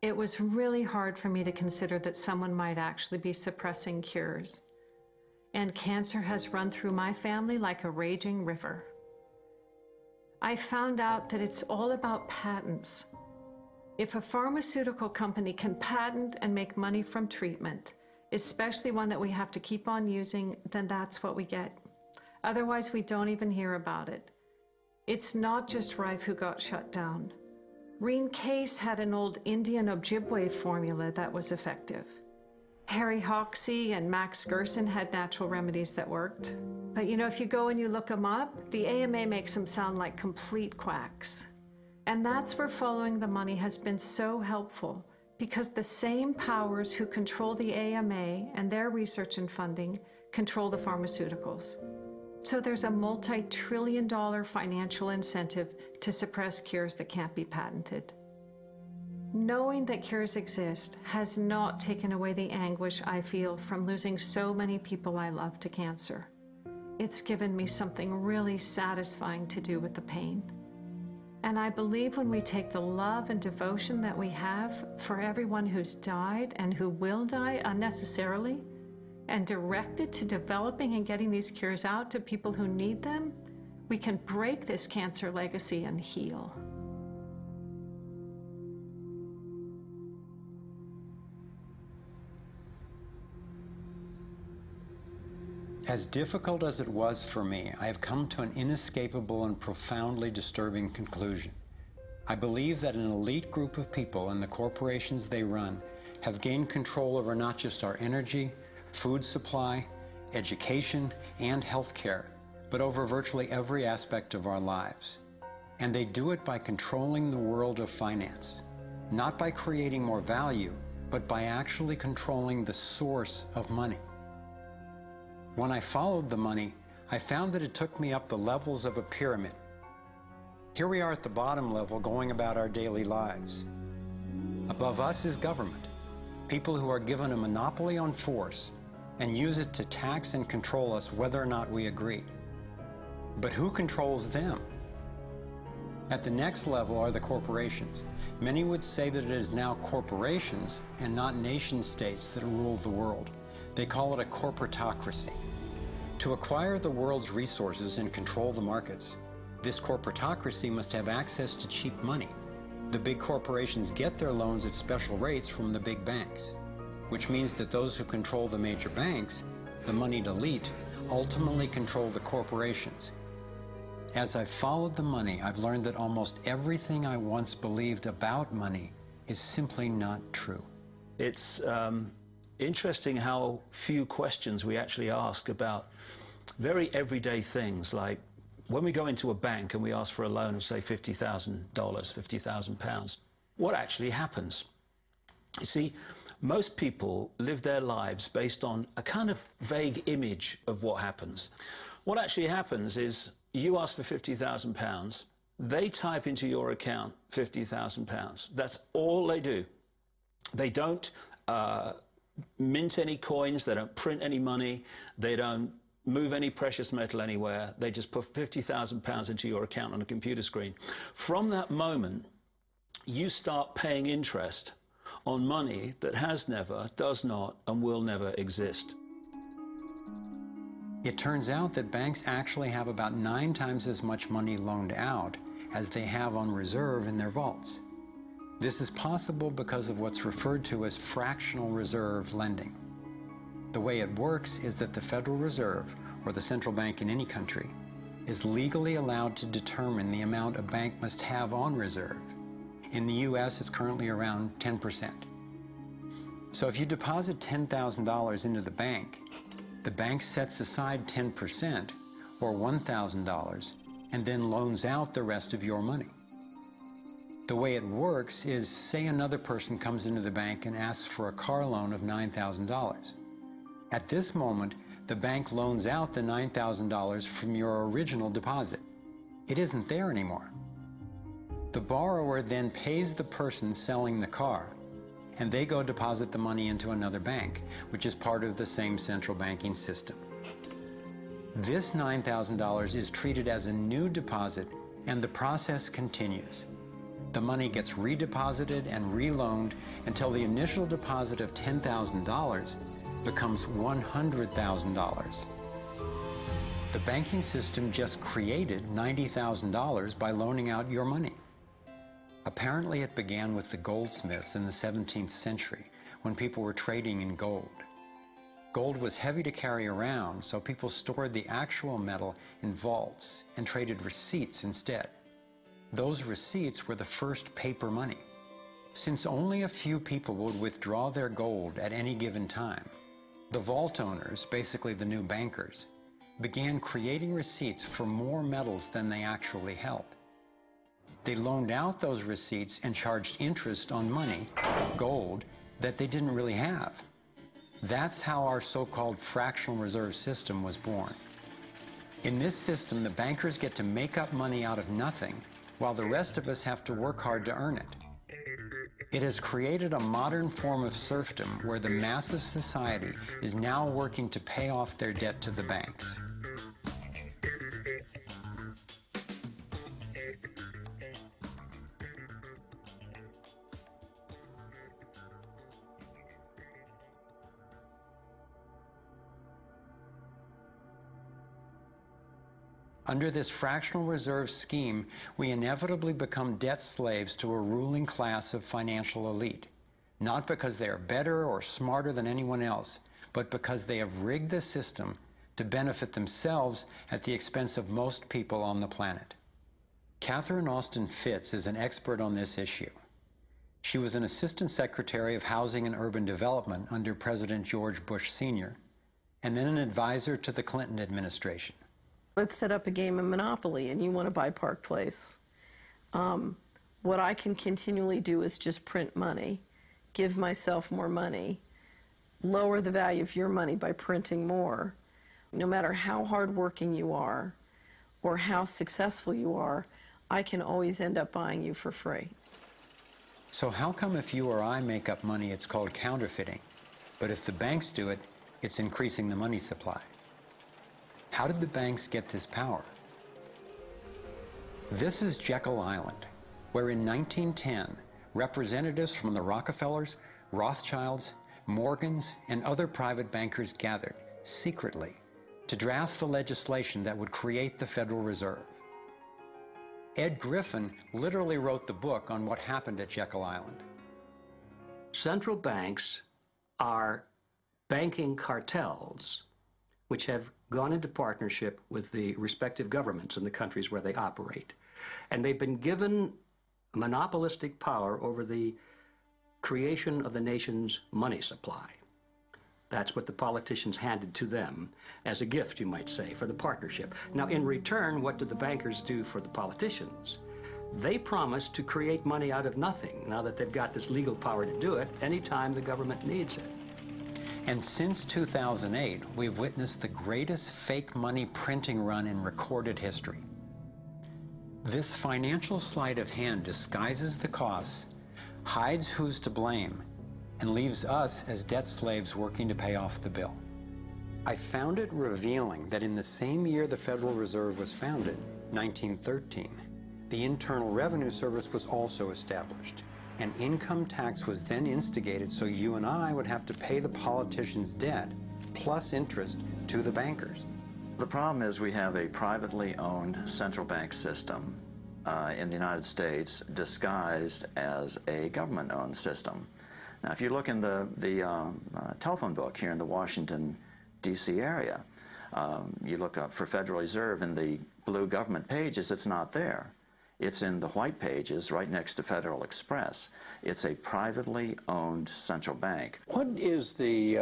It was really hard for me to consider that someone might actually be suppressing cures. And cancer has run through my family like a raging river. I found out that it's all about patents. If a pharmaceutical company can patent and make money from treatment, especially one that we have to keep on using, then that's what we get. Otherwise, we don't even hear about it. It's not just Rife who got shut down. Reen Case had an old Indian Ojibwe formula that was effective. Harry Hoxsey and Max Gerson had natural remedies that worked. But if you go and you look them up, the AMA makes them sound like complete quacks. And that's where following the money has been so helpful, because the same powers who control the AMA and their research and funding control the pharmaceuticals. So there's a multi-trillion-dollar financial incentive to suppress cures that can't be patented. Knowing that cures exist has not taken away the anguish I feel from losing so many people I love to cancer. It's given me something really satisfying to do with the pain. And I believe when we take the love and devotion that we have for everyone who's died and who will die unnecessarily, and direct it to developing and getting these cures out to people who need them, we can break this cancer legacy and heal. As difficult as it was for me, I have come to an inescapable and profoundly disturbing conclusion. I believe that an elite group of people and the corporations they run have gained control over not just our energy, food supply, education, and healthcare, but over virtually every aspect of our lives. And they do it by controlling the world of finance, not by creating more value, but by actually controlling the source of money. When I followed the money, I found that it took me up the levels of a pyramid. Here we are at the bottom level going about our daily lives. Above us is government, people who are given a monopoly on force and use it to tax and control us whether or not we agree. But who controls them? At the next level are the corporations. Many would say that it is now corporations and not nation states that rule the world. They call it a corporatocracy. To acquire the world's resources and control the markets, this corporatocracy must have access to cheap money. The big corporations get their loans at special rates from the big banks, which means that those who control the major banks, the moneyed elite, ultimately control the corporations. As I've followed the money, I've learned that almost everything I once believed about money is simply not true. It's interesting how few questions we actually ask about very everyday things, like when we go into a bank and we ask for a loan of, say, $50,000, £50,000, what actually happens? You see, most people live their lives based on a kind of vague image of what happens. What actually happens is you ask for £50,000, they type into your account £50,000. That's all they do. They don't mint any coins, they don't print any money, they don't move any precious metal anywhere. They just put £50,000 into your account on a computer screen. From that moment, you start paying interest on money that has never, does not, and will never exist. It turns out that banks actually have about 9 times as much money loaned out as they have on reserve in their vaults. This is possible because of what's referred to as fractional reserve lending. The way it works is that the Federal Reserve, or the central bank in any country, is legally allowed to determine the amount a bank must have on reserve. In the US, it's currently around 10%. So if you deposit $10,000 into the bank sets aside 10%, or $1,000, and then loans out the rest of your money. The way it works is, say another person comes into the bank and asks for a car loan of $9,000. At this moment, the bank loans out the $9,000 from your original deposit. It isn't there anymore. The borrower then pays the person selling the car, and they go deposit the money into another bank, which is part of the same central banking system. This $9,000 is treated as a new deposit, and the process continues. The money gets redeposited and reloaned until the initial deposit of $10,000 becomes $100,000. The banking system just created $90,000 by loaning out your money. Apparently it began with the goldsmiths in the 17th century when people were trading in gold. Gold was heavy to carry around, so people stored the actual metal in vaults and traded receipts instead. Those receipts were the first paper money. Since only a few people would withdraw their gold at any given time, the vault owners, basically the new bankers, began creating receipts for more metals than they actually held. They loaned out those receipts and charged interest on money, gold, that they didn't really have. That's how our so-called fractional reserve system was born. In this system, the bankers get to make up money out of nothing, while the rest of us have to work hard to earn it. It has created a modern form of serfdom where the mass of society is now working to pay off their debt to the banks. Under this fractional reserve scheme, we inevitably become debt slaves to a ruling class of financial elite, not because they are better or smarter than anyone else, but because they have rigged the system to benefit themselves at the expense of most people on the planet. Catherine Austin Fitts is an expert on this issue. She was an Assistant Secretary of Housing and Urban Development under President George Bush Sr., and then an advisor to the Clinton administration. Let's set up a game of Monopoly and you want to buy Park Place. What I can continually do is just print money, give myself more money, lower the value of your money by printing more. No matter how hardworking you are or how successful you are, I can always end up buying you for free. So how come if you or I make up money, it's called counterfeiting, but if the banks do it, it's increasing the money supply? How did the banks get this power? This is Jekyll Island, where in 1910, representatives from the Rockefellers, Rothschilds, Morgans, and other private bankers gathered secretly to draft the legislation that would create the Federal Reserve. Ed Griffin literally wrote the book on what happened at Jekyll Island. Central banks are banking cartels which have gone into partnership with the respective governments in the countries where they operate. And they've been given monopolistic power over the creation of the nation's money supply. That's what the politicians handed to them as a gift, you might say, for the partnership. Now, in return, what did the bankers do for the politicians? They promised to create money out of nothing, now that they've got this legal power to do it anytime the government needs it. And since 2008, we've witnessed the greatest fake money printing run in recorded history. This financial sleight of hand disguises the costs, hides who's to blame, and leaves us as debt slaves working to pay off the bill. I found it revealing that in the same year the Federal Reserve was founded, 1913, the Internal Revenue Service was also established. An income tax was then instigated so you and I would have to pay the politicians' debt plus interest to the bankers. The problem is we have a privately owned central bank system in the United States disguised as a government-owned system. Now, if you look in the telephone book here in the Washington, D.C. area, you look up for Federal Reserve in the blue government pages, it's not there. It's in the white pages right next to Federal Express. It's a privately owned central bank. What is the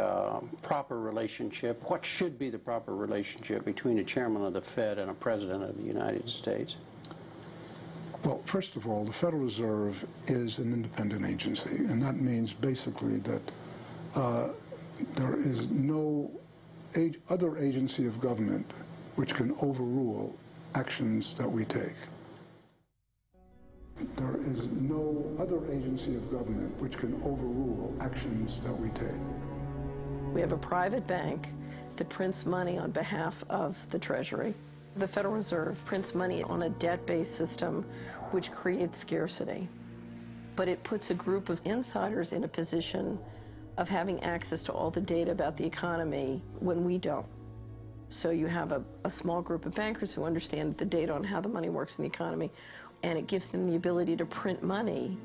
proper relationship, what should be the proper relationship between a chairman of the Fed and a president of the United States? Well, first of all, the Federal Reserve is an independent agency, and that means basically that there is no other agency of government which can overrule actions that we take. There is no other agency of government which can overrule actions that we take. We have a private bank that prints money on behalf of the Treasury. The Federal Reserve prints money on a debt-based system which creates scarcity. But it puts a group of insiders in a position of having access to all the data about the economy when we don't. So you have a small group of bankers who understand the data on how the money works in the economy, and it gives them the ability to print money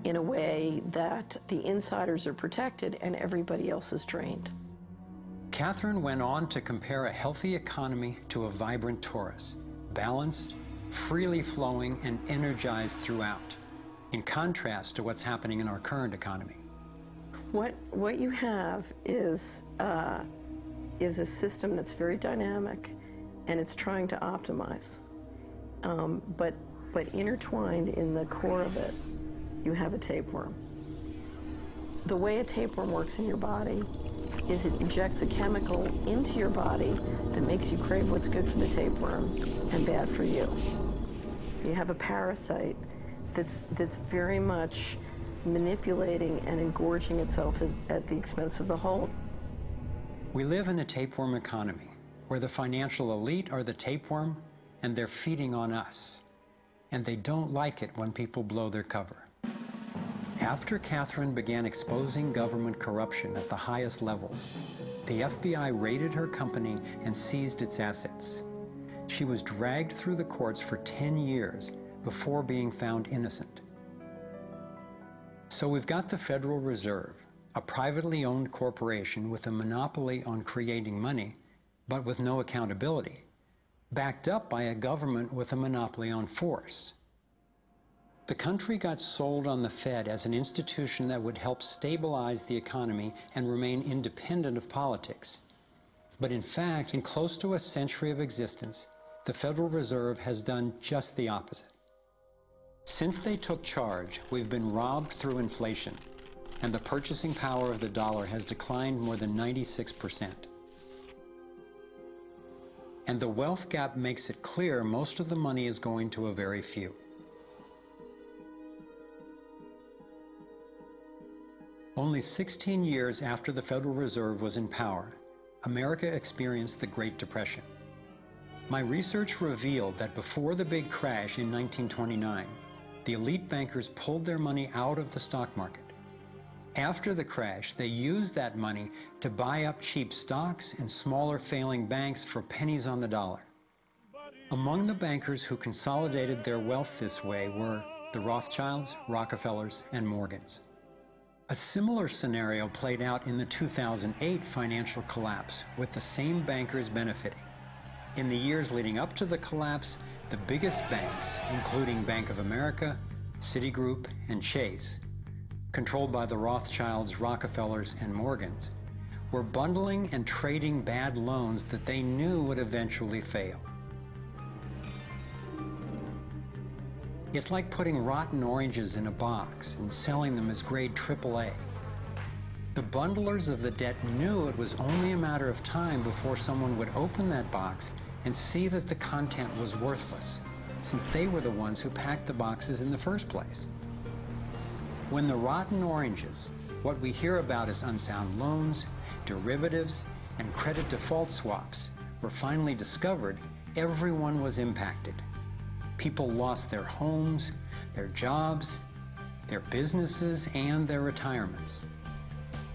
in a way that the insiders are protected and everybody else is drained. Catherine went on to compare a healthy economy to a vibrant torus, balanced, freely flowing, and energized throughout, in contrast to what's happening in our current economy. What you have is a system that's very dynamic, and it's trying to optimize. But but intertwined in the core of it, you have a tapeworm. The way a tapeworm works in your body is it injects a chemical into your body that makes you crave what's good for the tapeworm and bad for you. You have a parasite that's very much manipulating and engorging itself at the expense of the whole. We live in a tapeworm economy where the financial elite are the tapeworm and they're feeding on us. And they don't like it when people blow their cover. After Catherine began exposing government corruption at the highest levels, the FBI raided her company and seized its assets. She was dragged through the courts for 10 years before being found innocent. So we've got the Federal Reserve, a privately owned corporation with a monopoly on creating money, but with no accountability, backed up by a government with a monopoly on force. The country got sold on the Fed as an institution that would help stabilize the economy and remain independent of politics. But in fact, in close to a century of existence, the Federal Reserve has done just the opposite. Since they took charge, we've been robbed through inflation, and the purchasing power of the dollar has declined more than 96%. And the wealth gap makes it clear most of the money is going to a very few. Only 16 years after the Federal Reserve was in power, America experienced the Great Depression. My research revealed that before the big crash in 1929, the elite bankers pulled their money out of the stock market. After the crash, they used that money to buy up cheap stocks and smaller failing banks for pennies on the dollar. Among the bankers who consolidated their wealth this way were the Rothschilds, Rockefellers, and Morgans. A similar scenario played out in the 2008 financial collapse, with the same bankers benefiting. In the years leading up to the collapse, the biggest banks, including Bank of America, Citigroup, and Chase, controlled by the Rothschilds, Rockefellers, and Morgans, were bundling and trading bad loans that they knew would eventually fail. It's like putting rotten oranges in a box and selling them as grade AAA. The bundlers of the debt knew it was only a matter of time before someone would open that box and see that the content was worthless, since they were the ones who packed the boxes in the first place. When the rotten oranges, what we hear about as unsound loans, derivatives, and credit default swaps, were finally discovered, everyone was impacted. People lost their homes, their jobs, their businesses, and their retirements.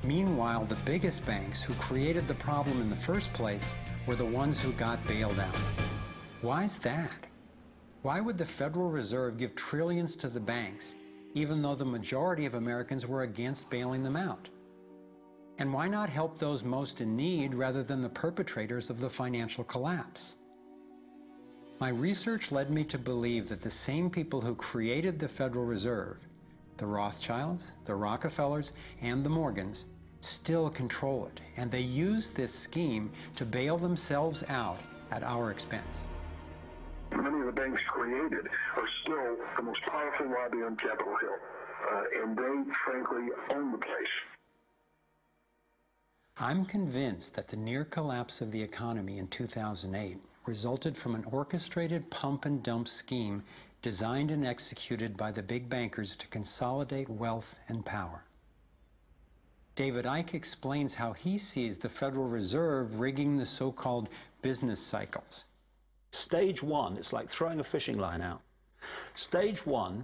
Meanwhile, the biggest banks who created the problem in the first place were the ones who got bailed out. Why is that? Why would the Federal Reserve give trillions to the banks, even though the majority of Americans were against bailing them out? And why not help those most in need rather than the perpetrators of the financial collapse? My research led me to believe that the same people who created the Federal Reserve, the Rothschilds, the Rockefellers, and the Morgans, still control it, and they use this scheme to bail themselves out at our expense. Many of the banks created are still the most powerful lobby on Capitol Hill, and they, frankly, own the place. I'm convinced that the near collapse of the economy in 2008 resulted from an orchestrated pump-and-dump scheme designed and executed by the big bankers to consolidate wealth and power. David Icke explains how he sees the Federal Reserve rigging the so-called business cycles. Stage one, it's like throwing a fishing line out. Stage one,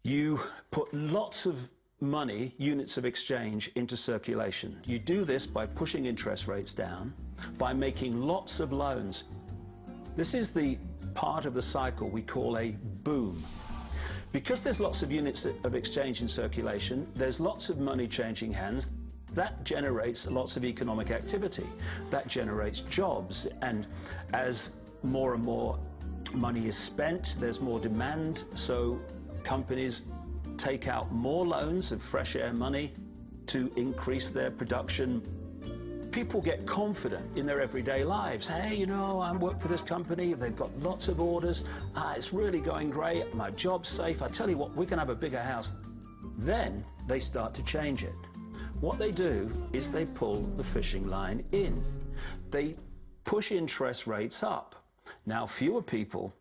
you put lots of money, units of exchange, into circulation. You do this by pushing interest rates down, by making lots of loans. This is the part of the cycle we call a boom. Because there's lots of units of exchange in circulation, there's lots of money changing hands. That generates lots of economic activity. That generates jobs. And as more and more money is spent, there's more demand. So companies take out more loans of fresh air money to increase their production. people get confident in their everyday lives. Hey, you know, I work for this company, they've got lots of orders, it's really going great, my job's safe, I tell you what, we can have a bigger house. Then they start to change it. What they do is they pull the fishing line in. They push interest rates up. Now, fewer people,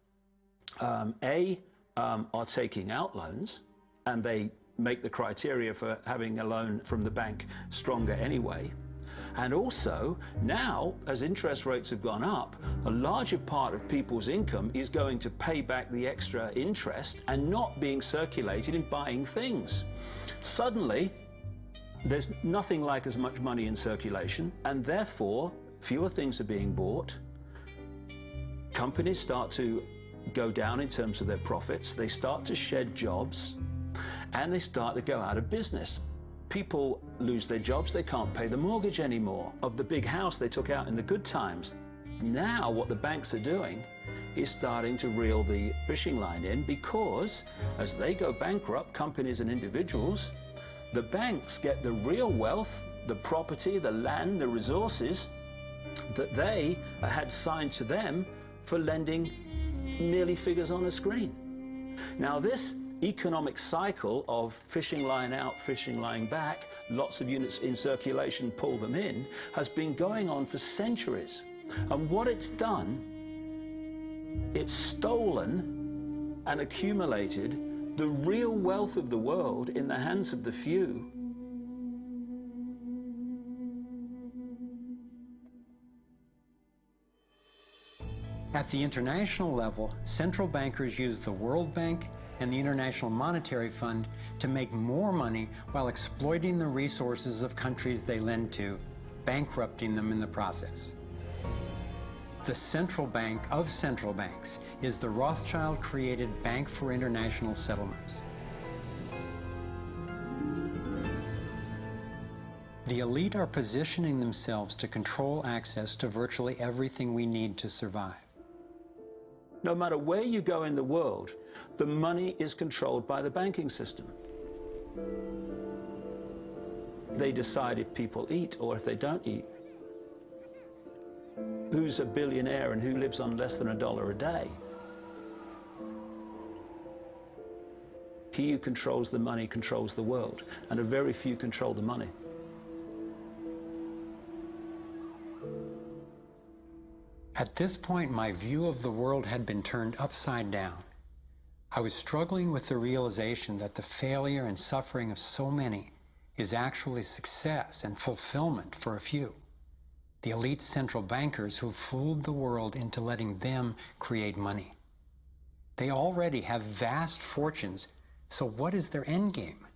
are taking out loans, and they make the criteria for having a loan from the bank stronger anyway. And also, now, as interest rates have gone up, a larger part of people's income is going to pay back the extra interest and not being circulated in buying things. Suddenly, there's nothing like as much money in circulation, and therefore, fewer things are being bought. Companies start to go down in terms of their profits. They start to shed jobs, and they start to go out of business. People lose their jobs. They can't pay the mortgage anymore of the big house they took out in the good times. Now what the banks are doing is starting to reel the fishing line in, because as they go bankrupt, companies and individuals, the banks get the real wealth, the property, the land, the resources that they had signed to them for lending merely figures on a screen. Now this economic cycle of fishing line out, fishing line back, lots of units in circulation, pull them in, has been going on for centuries. And what it's done, it's stolen and accumulated the real wealth of the world in the hands of the few. At the international level, central bankers use the World Bank and the International Monetary Fund to make more money while exploiting the resources of countries they lend to, bankrupting them in the process. The central bank of central banks is the Rothschild-created Bank for International Settlements. The elite are positioning themselves to control access to virtually everything we need to survive. No matter where you go in the world, the money is controlled by the banking system. They decide if people eat or if they don't eat. Who's a billionaire and who lives on less than $1 a day? He who controls the money controls the world, and a very few control the money. At this point, my view of the world had been turned upside down. I was struggling with the realization that the failure and suffering of so many is actually success and fulfillment for a few. The elite central bankers who fooled the world into letting them create money. They already have vast fortunes, so what is their end game?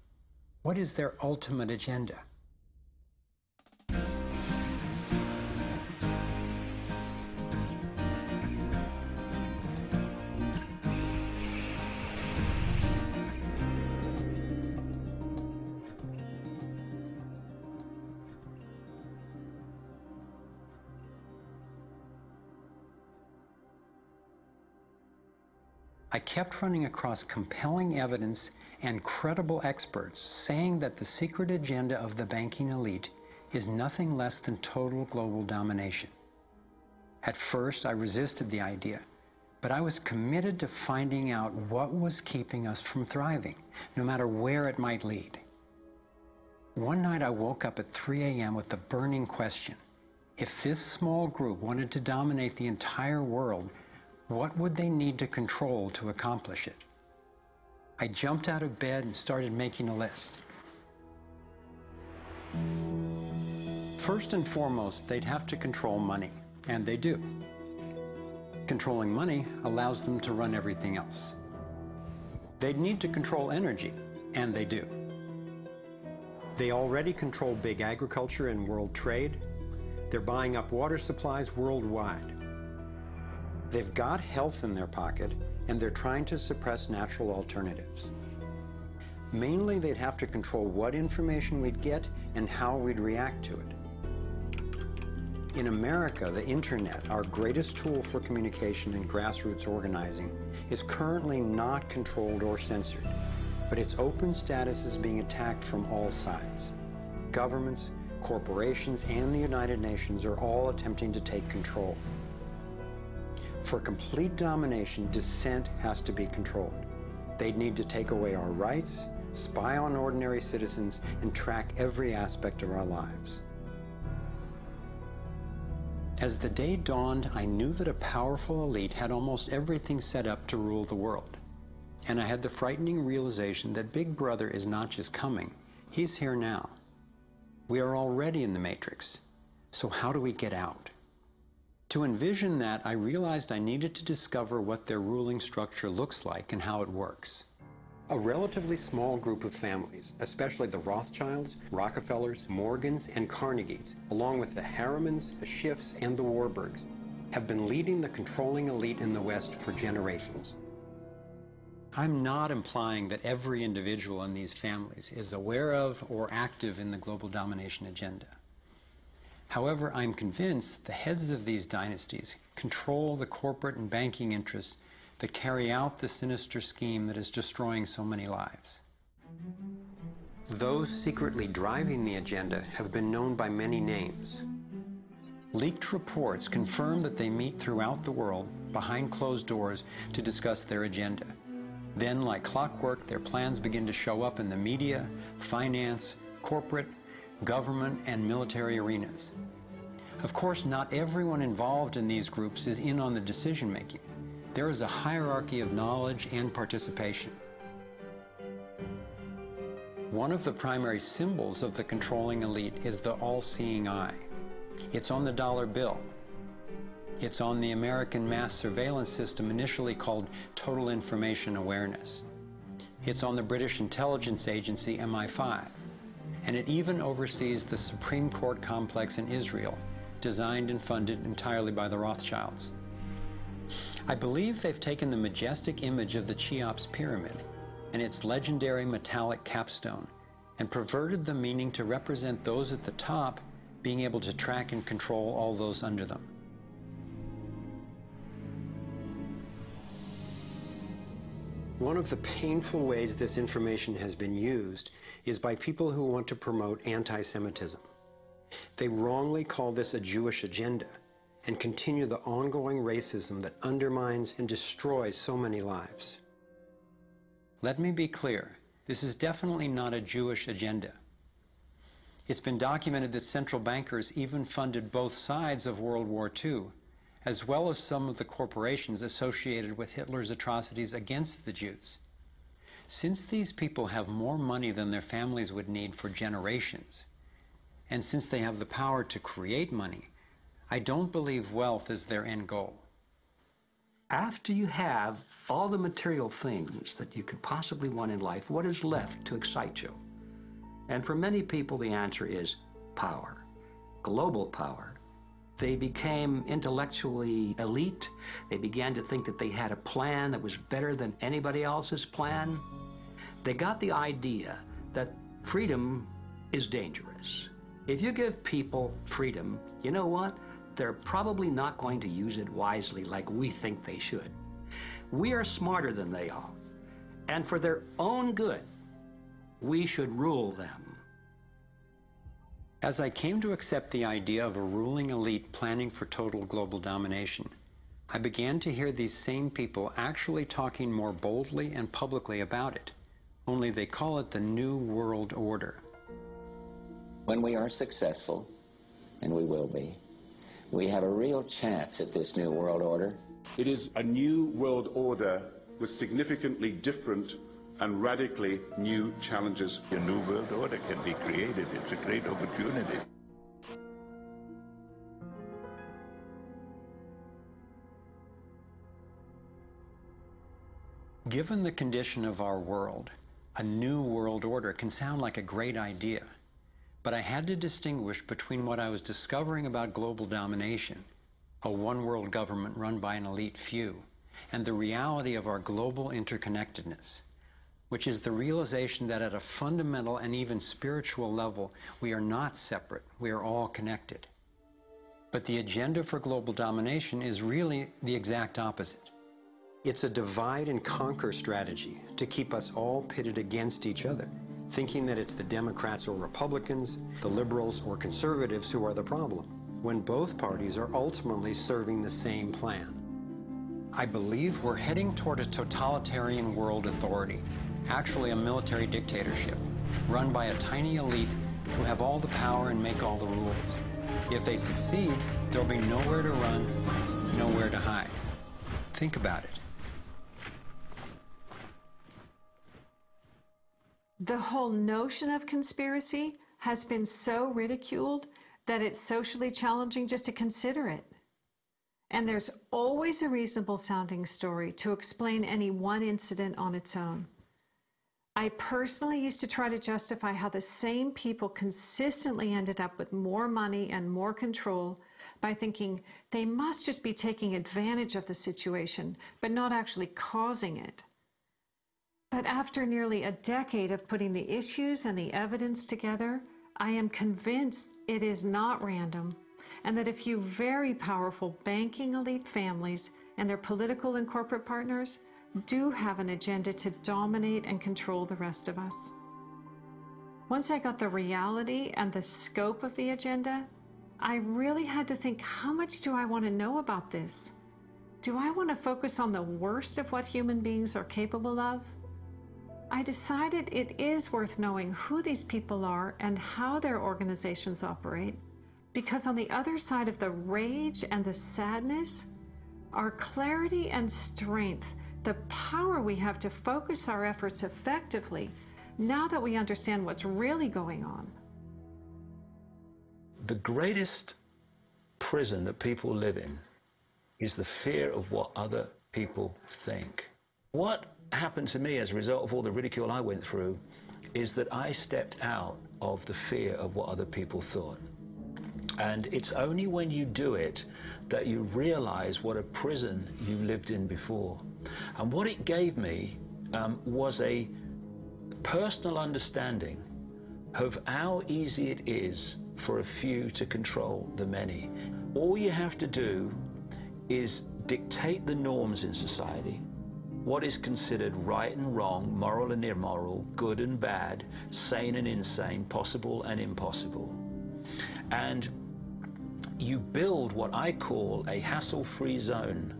What is their ultimate agenda? I kept running across compelling evidence and credible experts saying that the secret agenda of the banking elite is nothing less than total global domination. At first, I resisted the idea, but I was committed to finding out what was keeping us from thriving, no matter where it might lead. One night I woke up at 3 a.m. with the burning question: if this small group wanted to dominate the entire world, what would they need to control to accomplish it? I jumped out of bed and started making a list. First and foremost, they'd have to control money, and they do. Controlling money allows them to run everything else. They'd need to control energy, and they do. They already control big agriculture and world trade. They're buying up water supplies worldwide. They've got health in their pocket, and they're trying to suppress natural alternatives. Mainly, they'd have to control what information we'd get and how we'd react to it. In America, the internet, our greatest tool for communication and grassroots organizing, is currently not controlled or censored, but its open status is being attacked from all sides. Governments, corporations, and the United Nations are all attempting to take control. For complete domination, dissent has to be controlled. They'd need to take away our rights, spy on ordinary citizens, and track every aspect of our lives. As the day dawned, I knew that a powerful elite had almost everything set up to rule the world. And I had the frightening realization that Big Brother is not just coming, he's here now. We are already in the matrix. So how do we get out? To envision that, I realized I needed to discover what their ruling structure looks like and how it works. A relatively small group of families, especially the Rothschilds, Rockefellers, Morgans, and Carnegies, along with the Harrimans, the Schiffs, and the Warburgs, have been leading the controlling elite in the West for generations. I'm not implying that every individual in these families is aware of or active in the global domination agenda. However, I'm convinced the heads of these dynasties control the corporate and banking interests that carry out the sinister scheme that is destroying so many lives. Those secretly driving the agenda have been known by many names. Leaked reports confirm that they meet throughout the world behind closed doors to discuss their agenda. Then, like clockwork, their plans begin to show up in the media, finance, corporate, government, and military arenas. Of course, not everyone involved in these groups is in on the decision-making. There is a hierarchy of knowledge and participation. One of the primary symbols of the controlling elite is the all-seeing eye. It's on the dollar bill. It's on the American mass surveillance system initially called Total Information Awareness. It's on the British intelligence agency MI5. And it even oversees the Supreme Court complex in Israel, designed and funded entirely by the Rothschilds. I believe they've taken the majestic image of the Cheops pyramid and its legendary metallic capstone and perverted the meaning to represent those at the top being able to track and control all those under them. One of the painful ways this information has been used is by people who want to promote anti-Semitism. They wrongly call this a Jewish agenda and continue the ongoing racism that undermines and destroys so many lives. Let me be clear, this is definitely not a Jewish agenda. It's been documented that central bankers even funded both sides of World War II, as well as some of the corporations associated with Hitler's atrocities against the Jews. Since these people have more money than their families would need for generations, and since they have the power to create money, I don't believe wealth is their end goal. After you have all the material things that you could possibly want in life, what is left to excite you? And for many people, the answer is power, global power. They became intellectually elite. They began to think that they had a plan that was better than anybody else's plan. They got the idea that freedom is dangerous. If you give people freedom, you know what? They're probably not going to use it wisely like we think they should. We are smarter than they are. And for their own good, we should rule them. As I came to accept the idea of a ruling elite planning for total global domination, I began to hear these same people actually talking more boldly and publicly about it, only they call it the New World Order. When we are successful, and we will be, we have a real chance at this New World Order. It is a new world order with significantly different and radically new challenges. A new world order can be created. It's a great opportunity. Given the condition of our world, a new world order can sound like a great idea. But I had to distinguish between what I was discovering about global domination, a one-world government run by an elite few, and the reality of our global interconnectedness, which is the realization that at a fundamental and even spiritual level, we are not separate, we are all connected. But the agenda for global domination is really the exact opposite. It's a divide and conquer strategy to keep us all pitted against each other, thinking that it's the Democrats or Republicans, the liberals or conservatives who are the problem, when both parties are ultimately serving the same plan. I believe we're heading toward a totalitarian world authority, actually a military dictatorship, run by a tiny elite who have all the power and make all the rules. If they succeed, there'll be nowhere to run, nowhere to hide. Think about it. The whole notion of conspiracy has been so ridiculed that it's socially challenging just to consider it. And there's always a reasonable sounding story to explain any one incident on its own. I personally used to try to justify how the same people consistently ended up with more money and more control by thinking they must just be taking advantage of the situation, but not actually causing it. But after nearly a decade of putting the issues and the evidence together, I am convinced it is not random, and that a few very powerful banking elite families and their political and corporate partners do have an agenda to dominate and control the rest of us. Once I got the reality and the scope of the agenda, I really had to think, how much do I want to know about this? Do I want to focus on the worst of what human beings are capable of? I decided it is worth knowing who these people are and how their organizations operate, because on the other side of the rage and the sadness are clarity and strength, the power we have to focus our efforts effectively now that we understand what's really going on. The greatest prison that people live in is the fear of what other people think. What happened to me as a result of all the ridicule I went through is that I stepped out of the fear of what other people thought. And it's only when you do it that you realize what a prison you lived in before. And what it gave me was a personal understanding of how easy it is for a few to control the many. All you have to do is dictate the norms in society, what is considered right and wrong, moral and immoral, good and bad, sane and insane, possible and impossible. And you build what I call a hassle-free zone.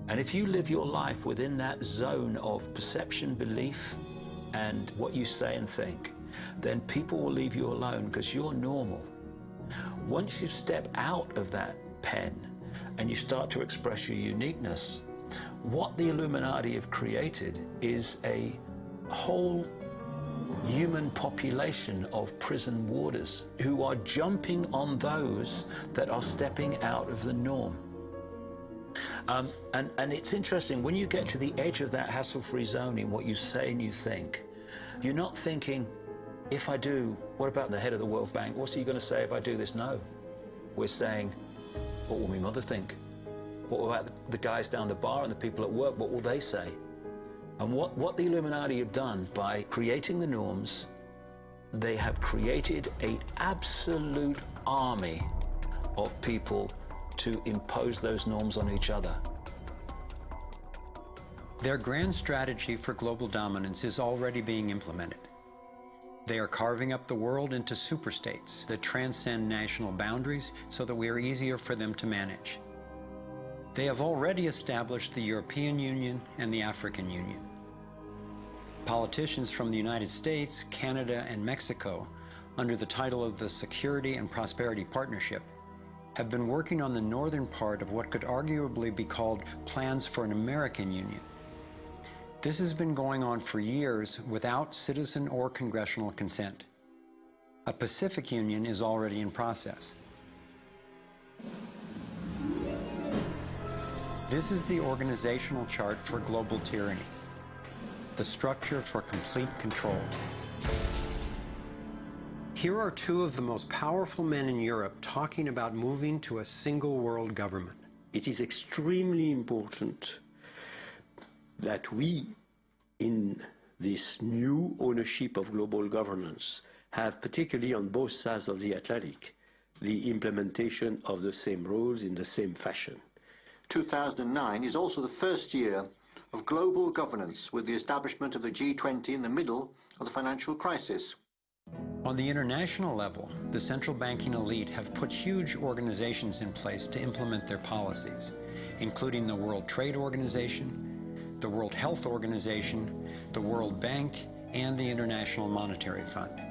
And if you live your life within that zone of perception, belief, and what you say and think, then people will leave you alone because you're normal. Once you step out of that pen and you start to express your uniqueness, what the Illuminati have created is a whole human population of prison warders who are jumping on those that are stepping out of the norm. And it's interesting, when you get to the edge of that hassle-free zone in what you say and you think, you're not thinking, if I do, what about the head of the World Bank? What's he going to say if I do this? No. We're saying, what will my mother think? What about the guys down the bar and the people at work? What will they say? And what the Illuminati have done by creating the norms, they have created an absolute army of people to impose those norms on each other. Their grand strategy for global dominance is already being implemented. They are carving up the world into superstates that transcend national boundaries so that we are easier for them to manage. They have already established the European Union and the African Union. Politicians from the United States, Canada, and Mexico, under the title of the Security and Prosperity Partnership, have been working on the northern part of what could arguably be called plans for an American Union. This has been going on for years without citizen or congressional consent. A Pacific Union is already in process. This is the organizational chart for global tyranny, the structure for complete control. Here are two of the most powerful men in Europe talking about moving to a single world government. It is extremely important that we, in this new ownership of global governance, have, particularly on both sides of the Atlantic, the implementation of the same rules in the same fashion. 2009 is also the first year of global governance with the establishment of the G20 in the middle of the financial crisis. On the international level, the central banking elite have put huge organizations in place to implement their policies, including the World Trade Organization, the World Health Organization, the World Bank, and the International Monetary Fund.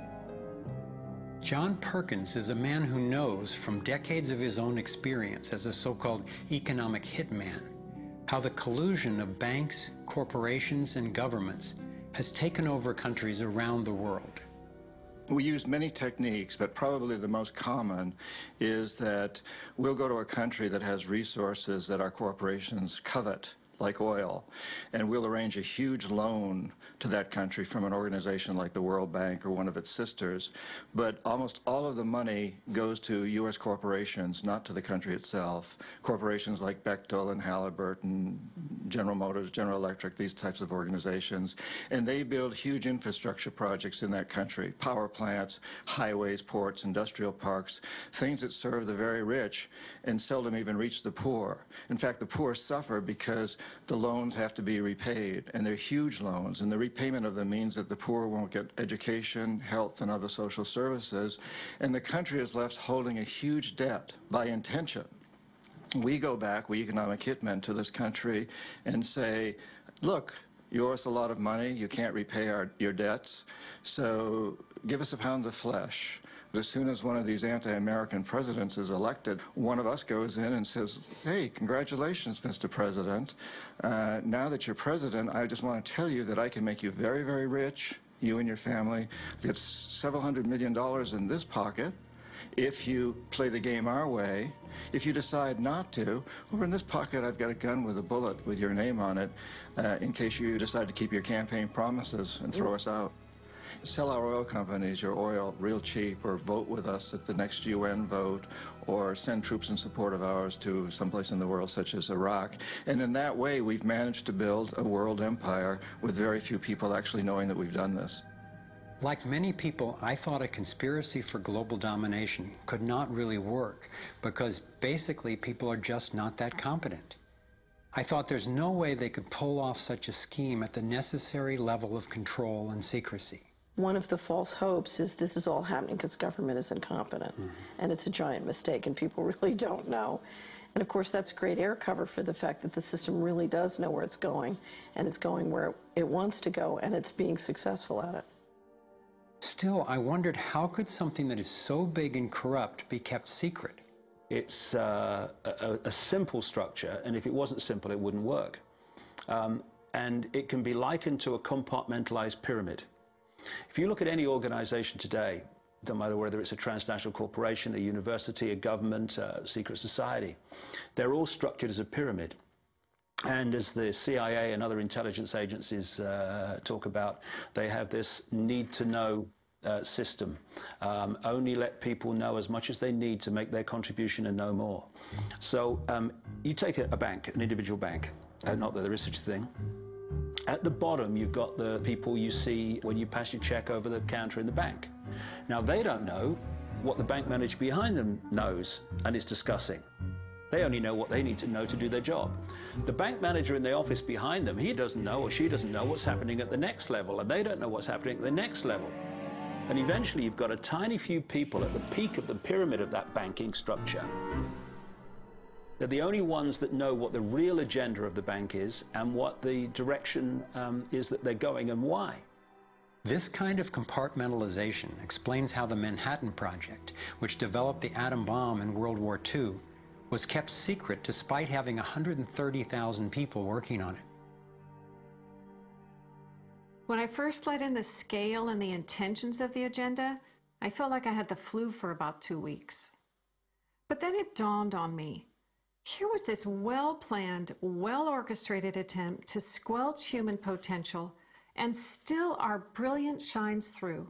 John Perkins is a man who knows from decades of his own experience as a so-called economic hitman how the collusion of banks, corporations, and governments has taken over countries around the world. We use many techniques, but probably the most common is that we'll go to a country that has resources that our corporations covet, like oil, and we'll arrange a huge loan to that country from an organization like the World Bank or one of its sisters, but almost all of the money goes to U.S. corporations, not to the country itself. Corporations like Bechtel and Halliburton, General Motors, General Electric, these types of organizations, and they build huge infrastructure projects in that country, power plants, highways, ports, industrial parks, things that serve the very rich and seldom even reach the poor. In fact, the poor suffer because the loans have to be repaid, and they're huge loans, and the repayment of them means that the poor won't get education, health, and other social services, and the country is left holding a huge debt by intention. We go back, we economic hitmen, to this country and say, look, you owe us a lot of money, you can't repay your debts, so give us a pound of flesh. As soon as one of these anti-American presidents is elected, one of us goes in and says, hey, congratulations, Mr. President. Now that you're president, I just want to tell you that I can make you very, very rich, you and your family. Get several $100 million in this pocket if you play the game our way. If you decide not to, over in this pocket I've got a gun with a bullet with your name on it in case you decide to keep your campaign promises and throw us out. Sell our oil companies your oil real cheap, or vote with us at the next UN vote, or send troops in support of ours to someplace in the world such as Iraq. And in that way we've managed to build a world empire with very few people actually knowing that we've done this. Like many people, I thought a conspiracy for global domination could not really work because basically people are just not that competent. I thought there's no way they could pull off such a scheme at the necessary level of control and secrecy. One of the false hopes is this is all happening because government is incompetent, and it's a giant mistake, and people really don't know. And of course, that's great air cover for the fact that the system really does know where it's going, and it's going where it wants to go, and it's being successful at it. Still, I wondered how could something that is so big and corrupt be kept secret? It's a simple structure, and if it wasn't simple, it wouldn't work. And it can be likened to a compartmentalized pyramid. If you look at any organization today, no matter whether it's a transnational corporation, a university, a government, a secret society, they're all structured as a pyramid. And as the CIA and other intelligence agencies talk about, they have this need-to-know system. Only let people know as much as they need to make their contribution and no more. So you take a bank, an individual bank, not that there is such a thing. At the bottom, you've got the people you see when you pass your check over the counter in the bank. Now, they don't know what the bank manager behind them knows and is discussing. They only know what they need to know to do their job. The bank manager in the office behind them, he doesn't know or she doesn't know what's happening at the next level, and they don't know what's happening at the next level. And eventually, you've got a tiny few people at the peak of the pyramid of that banking structure. They're the only ones that know what the real agenda of the bank is and what the direction is that they're going and why. This kind of compartmentalization explains how the Manhattan Project, which developed the atom bomb in World War II, was kept secret despite having 130,000 people working on it. When I first let in the scale and the intentions of the agenda, I felt like I had the flu for about 2 weeks. But then it dawned on me. Here was this well-planned, well-orchestrated attempt to squelch human potential, and still our brilliance shines through.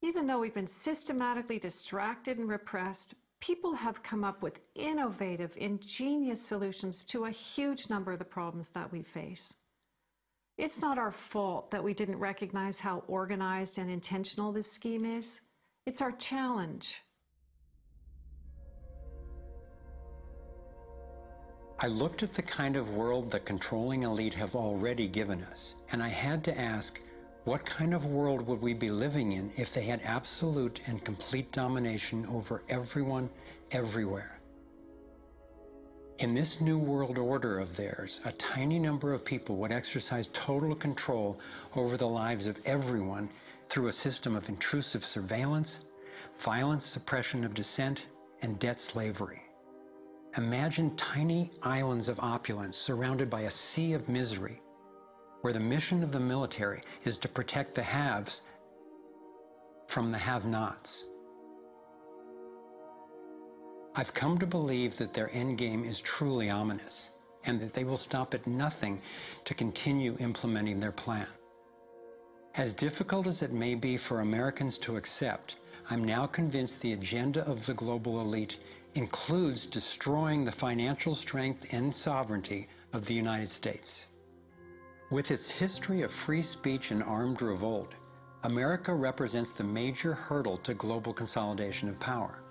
Even though we've been systematically distracted and repressed, people have come up with innovative, ingenious solutions to a huge number of the problems that we face. It's not our fault that we didn't recognize how organized and intentional this scheme is. It's our challenge. I looked at the kind of world the controlling elite have already given us, and I had to ask, what kind of world would we be living in if they had absolute and complete domination over everyone, everywhere? In this new world order of theirs, a tiny number of people would exercise total control over the lives of everyone through a system of intrusive surveillance, violent suppression of dissent, and debt slavery. Imagine tiny islands of opulence surrounded by a sea of misery, where the mission of the military is to protect the haves from the have-nots. I've come to believe that their endgame is truly ominous, and that they will stop at nothing to continue implementing their plan. As difficult as it may be for Americans to accept, I'm now convinced the agenda of the global elite includes destroying the financial strength and sovereignty of the United States. With its history of free speech and armed revolt, America represents the major hurdle to global consolidation of power.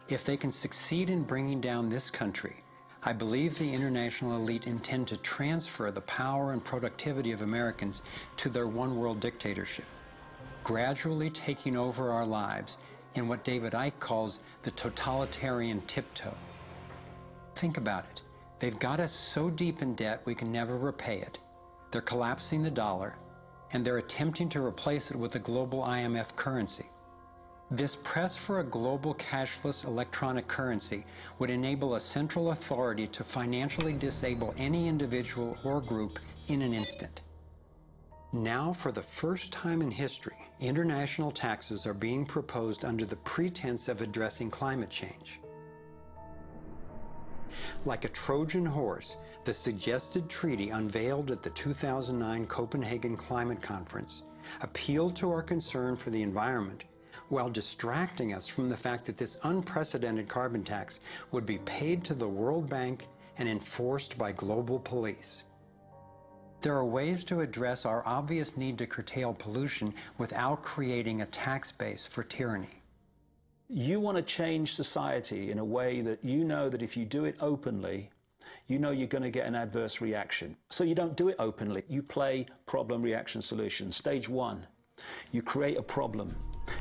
If they can succeed in bringing down this country, I believe the international elite intend to transfer the power and productivity of Americans to their one-world dictatorship, gradually taking over our lives in what David Icke calls the totalitarian tiptoe. Think about it. They've got us so deep in debt we can never repay it. They're collapsing the dollar, and they're attempting to replace it with a global IMF currency. This press for a global cashless electronic currency would enable a central authority to financially disable any individual or group in an instant. Now, for the first time in history, international taxes are being proposed under the pretense of addressing climate change. Like a Trojan horse, the suggested treaty unveiled at the 2009 Copenhagen Climate Conference appealed to our concern for the environment while distracting us from the fact that this unprecedented carbon tax would be paid to the World Bank and enforced by global police. There are ways to address our obvious need to curtail pollution without creating a tax base for tyranny. You want to change society in a way that you know that if you do it openly, you know you're going to get an adverse reaction. So you don't do it openly. You play problem, reaction, solution. Stage one, you create a problem.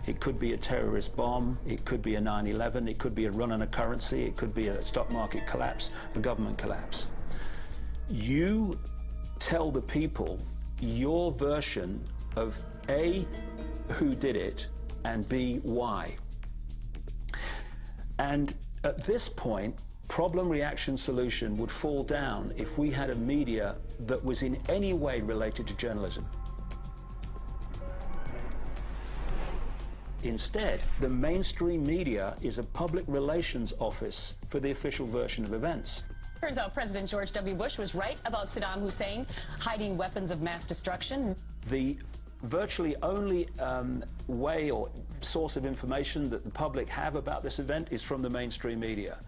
It could be a terrorist bomb, it could be a 9/11, it could be a run on a currency, it could be a stock market collapse, a government collapse. You tell the people your version of A, who did it, and B, why. And at this point, problem, reaction, solution would fall down if we had a media that was in any way related to journalism. Instead, the mainstream media is a public relations office for the official version of events. Turns out President George W. Bush was right about Saddam Hussein hiding weapons of mass destruction. The virtually only way or source of information that the public have about this event is from the mainstream media.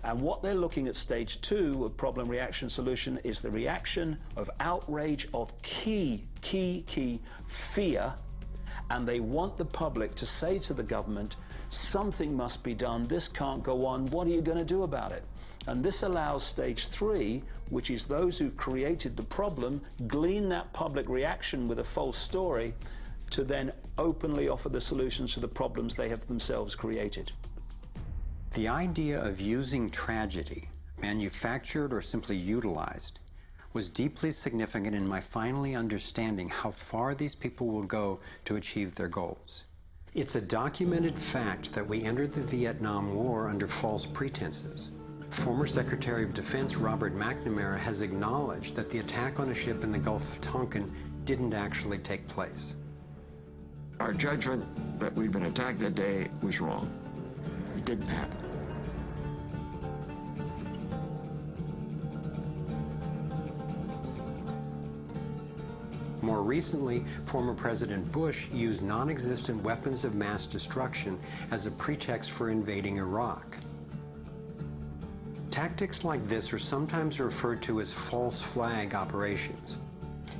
And what they're looking at stage two of problem, reaction, solution is the reaction of outrage, of key fear. And they want the public to say to the government, something must be done, this can't go on, what are you going to do about it? And this allows stage three, which is those who've created the problem, glean that public reaction with a false story, to then openly offer the solutions to the problems they have themselves created. The idea of using tragedy, manufactured or simply utilized, was deeply significant in my finally understanding how far these people will go to achieve their goals. It's a documented fact that we entered the Vietnam War under false pretenses. Former Secretary of Defense Robert McNamara has acknowledged that the attack on a ship in the Gulf of Tonkin didn't actually take place. Our judgment that we'd been attacked that day was wrong. It didn't happen. More recently, former President Bush used non-existent weapons of mass destruction as a pretext for invading Iraq. Tactics like this are sometimes referred to as false flag operations.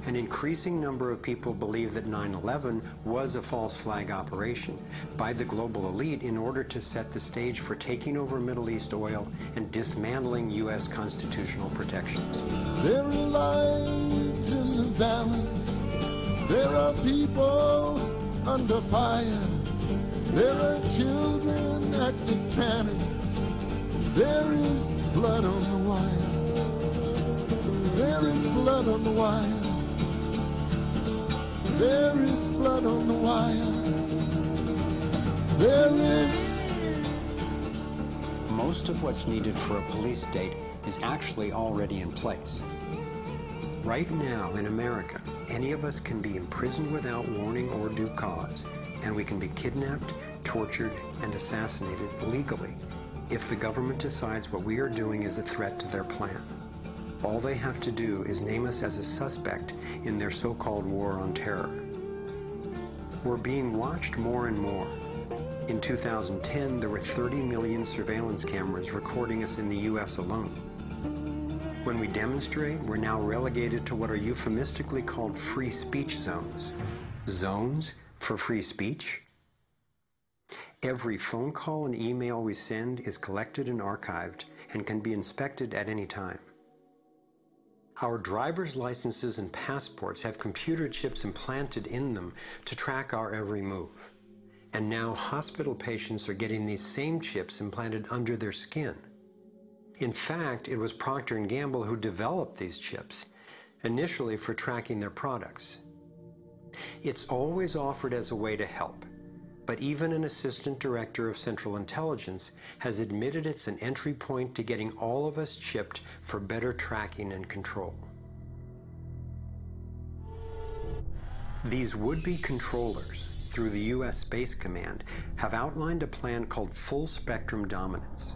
An increasing number of people believe that 9/11 was a false flag operation by the global elite in order to set the stage for taking over Middle East oil and dismantling U.S. constitutional protections. There are lives in the valleys. There are people under fire. There are children at the cannon. There is blood on the wire. There is blood on the wire. There is blood on the wire. There is. Most of what's needed for a police state is actually already in place. Right now in America, any of us can be imprisoned without warning or due cause, and we can be kidnapped, tortured, and assassinated legally if the government decides what we are doing is a threat to their plan. All they have to do is name us as a suspect in their so-called war on terror. We're being watched more and more. In 2010, there were 30 million surveillance cameras recording us in the U.S. alone. When we demonstrate, we're now relegated to what are euphemistically called free speech zones. Zones for free speech? Every phone call and email we send is collected and archived and can be inspected at any time. Our driver's licenses and passports have computer chips implanted in them to track our every move. And now hospital patients are getting these same chips implanted under their skin. In fact, it was Procter & Gamble who developed these chips, initially for tracking their products. It's always offered as a way to help, but even an assistant director of Central Intelligence has admitted it's an entry point to getting all of us chipped for better tracking and control. These would-be controllers, through the U.S. Space Command, have outlined a plan called full spectrum dominance.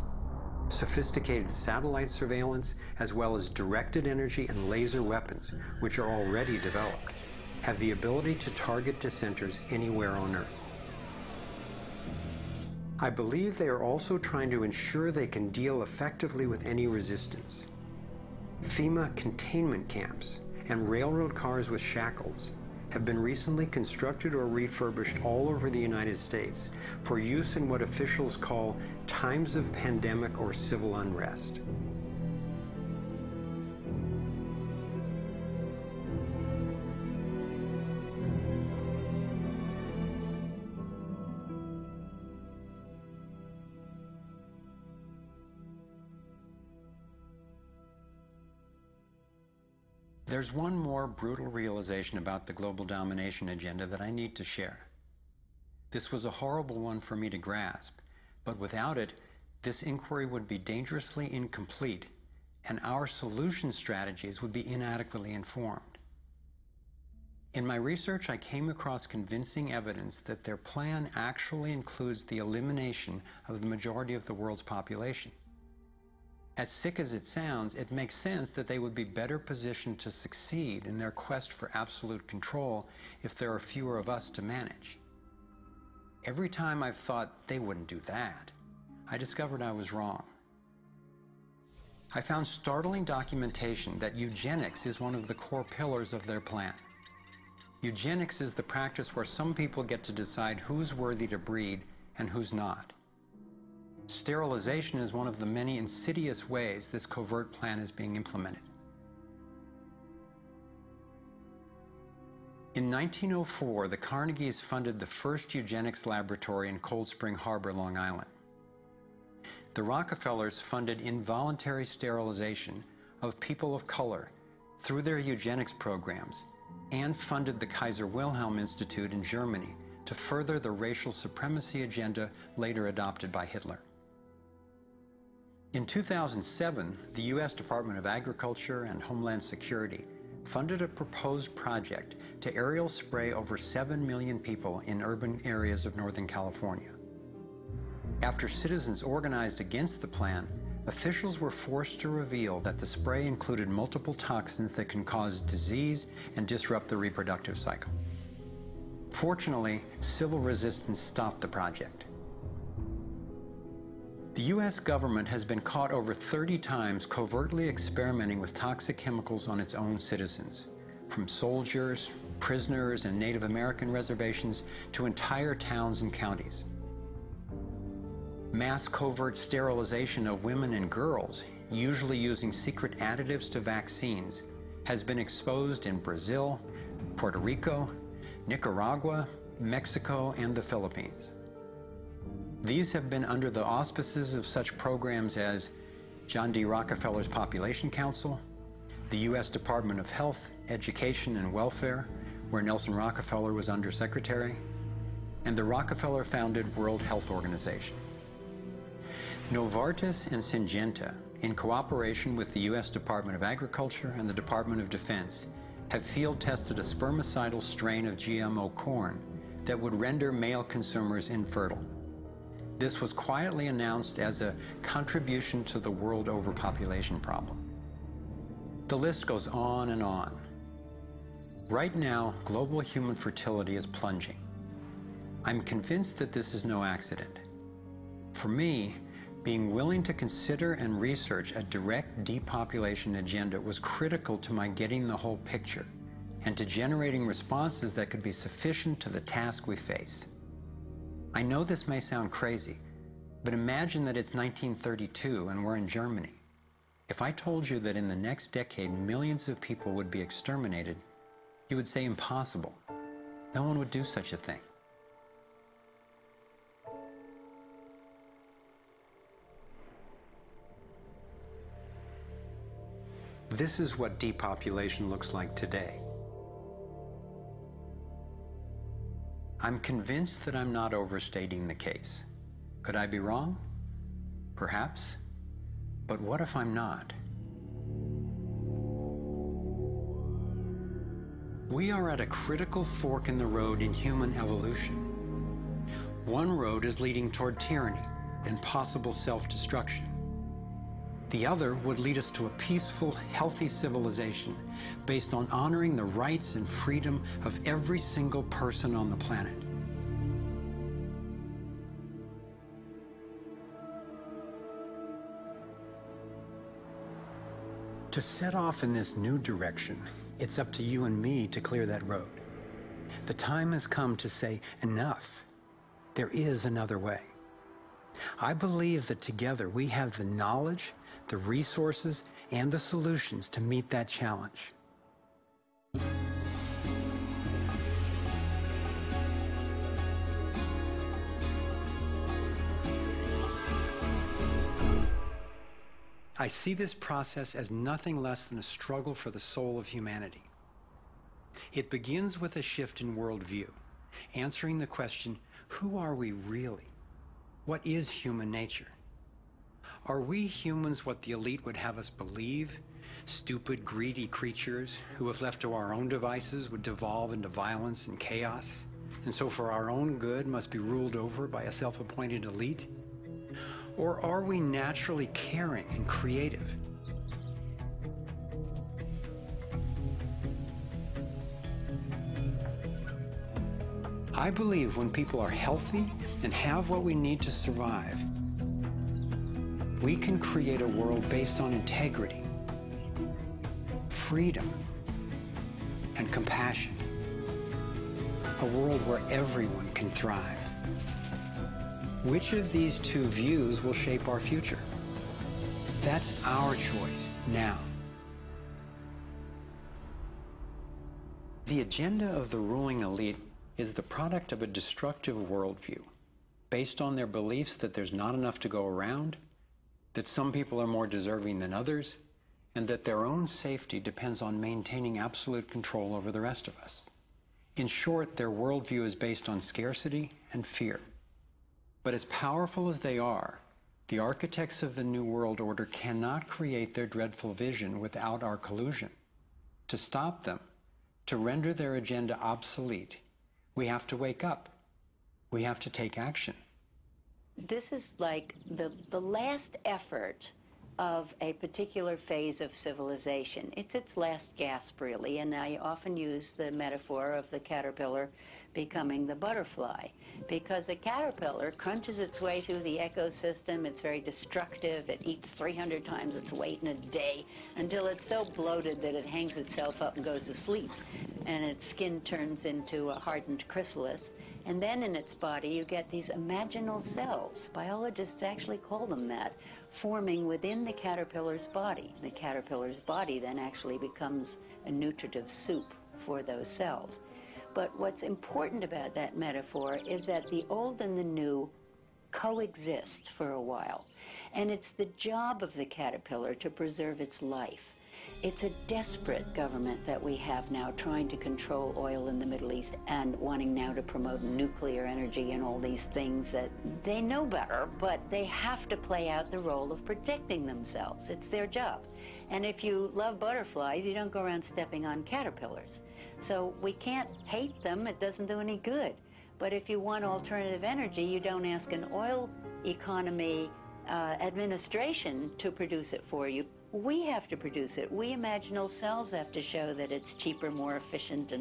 Sophisticated satellite surveillance, as well as directed energy and laser weapons, which are already developed, have the ability to target dissenters anywhere on Earth. I believe they are also trying to ensure they can deal effectively with any resistance. FEMA containment camps and railroad cars with shackles have been recently constructed or refurbished all over the United States for use in what officials call times of pandemic or civil unrest. There's one more brutal realization about the global domination agenda that I need to share. This was a horrible one for me to grasp, but without it, this inquiry would be dangerously incomplete, and our solution strategies would be inadequately informed. In my research, I came across convincing evidence that their plan actually includes the elimination of the majority of the world's population. As sick as it sounds, it makes sense that they would be better positioned to succeed in their quest for absolute control if there are fewer of us to manage. Every time I've thought they wouldn't do that, I discovered I was wrong. I found startling documentation that eugenics is one of the core pillars of their plan. Eugenics is the practice where some people get to decide who's worthy to breed and who's not. Sterilization is one of the many insidious ways this covert plan is being implemented. In 1904, the Carnegies funded the first eugenics laboratory in Cold Spring Harbor, Long Island. The Rockefellers funded involuntary sterilization of people of color through their eugenics programs and funded the Kaiser Wilhelm Institute in Germany to further the racial supremacy agenda later adopted by Hitler. In 2007, the U.S. Department of Agriculture and Homeland Security funded a proposed project to aerial spray over 7 million people in urban areas of Northern California. After citizens organized against the plan, officials were forced to reveal that the spray included multiple toxins that can cause disease and disrupt the reproductive cycle. Fortunately, civil resistance stopped the project. The U.S. government has been caught over 30 times covertly experimenting with toxic chemicals on its own citizens, from soldiers, prisoners, and Native American reservations to entire towns and counties. Mass covert sterilization of women and girls, usually using secret additives to vaccines, has been exposed in Brazil, Puerto Rico, Nicaragua, Mexico, and the Philippines. These have been under the auspices of such programs as John D. Rockefeller's Population Council, the U.S. Department of Health, Education, and Welfare, where Nelson Rockefeller was Undersecretary, and the Rockefeller-founded World Health Organization. Novartis and Syngenta, in cooperation with the U.S. Department of Agriculture and the Department of Defense, have field-tested a spermicidal strain of GMO corn that would render male consumers infertile. This was quietly announced as a contribution to the world overpopulation problem. The list goes on and on. Right now, global human fertility is plunging. I'm convinced that this is no accident. For me, being willing to consider and research a direct depopulation agenda was critical to my getting the whole picture and to generating responses that could be sufficient to the task we face. I know this may sound crazy, but imagine that it's 1932 and we're in Germany. If I told you that in the next decade millions of people would be exterminated, you would say impossible. No one would do such a thing. This is what depopulation looks like today. I'm convinced that I'm not overstating the case. Could I be wrong? Perhaps. But what if I'm not? We are at a critical fork in the road in human evolution. One road is leading toward tyranny and possible self-destruction. The other would lead us to a peaceful, healthy civilization based on honoring the rights and freedom of every single person on the planet. To set off in this new direction, it's up to you and me to clear that road. The time has come to say, enough. There is another way. I believe that together we have the knowledge, the resources, and the solutions to meet that challenge. I see this process as nothing less than a struggle for the soul of humanity. It begins with a shift in worldview, answering the question, who are we really? What is human nature? Are we humans what the elite would have us believe? Stupid, greedy creatures who, if left to our own devices, would devolve into violence and chaos, and so for our own good must be ruled over by a self-appointed elite? Or are we naturally caring and creative? I believe when people are healthy and have what we need to survive, we can create a world based on integrity, freedom, and compassion. A world where everyone can thrive. Which of these two views will shape our future? That's our choice now. The agenda of the ruling elite is the product of a destructive worldview, based on their beliefs that there's not enough to go around, that some people are more deserving than others, and that their own safety depends on maintaining absolute control over the rest of us. In short, their worldview is based on scarcity and fear. But as powerful as they are, the architects of the New World Order cannot create their dreadful vision without our collusion. To stop them, to render their agenda obsolete, we have to wake up. We have to take action. This is like the last effort of a particular phase of civilization. It's its last gasp, really, and I often use the metaphor of the caterpillar becoming the butterfly. Because the caterpillar crunches its way through the ecosystem, it's very destructive, it eats 300 times its weight in a day until it's so bloated that it hangs itself up and goes to sleep, and its skin turns into a hardened chrysalis. And then in its body you get these imaginal cells, biologists actually call them that, forming within the caterpillar's body. The caterpillar's body then actually becomes a nutritive soup for those cells. But what's important about that metaphor is that the old and the new coexist for a while. And it's the job of the caterpillar to preserve its life. It's a desperate government that we have now trying to control oil in the Middle East and wanting now to promote nuclear energy and all these things that they know better, but they have to play out the role of protecting themselves. It's their job. And if you love butterflies, you don't go around stepping on caterpillars. So we can't hate them, it doesn't do any good. But if you want alternative energy, you don't ask an oil economy administration to produce it for you. We have to produce it. We imaginal cells have to show that it's cheaper, more efficient,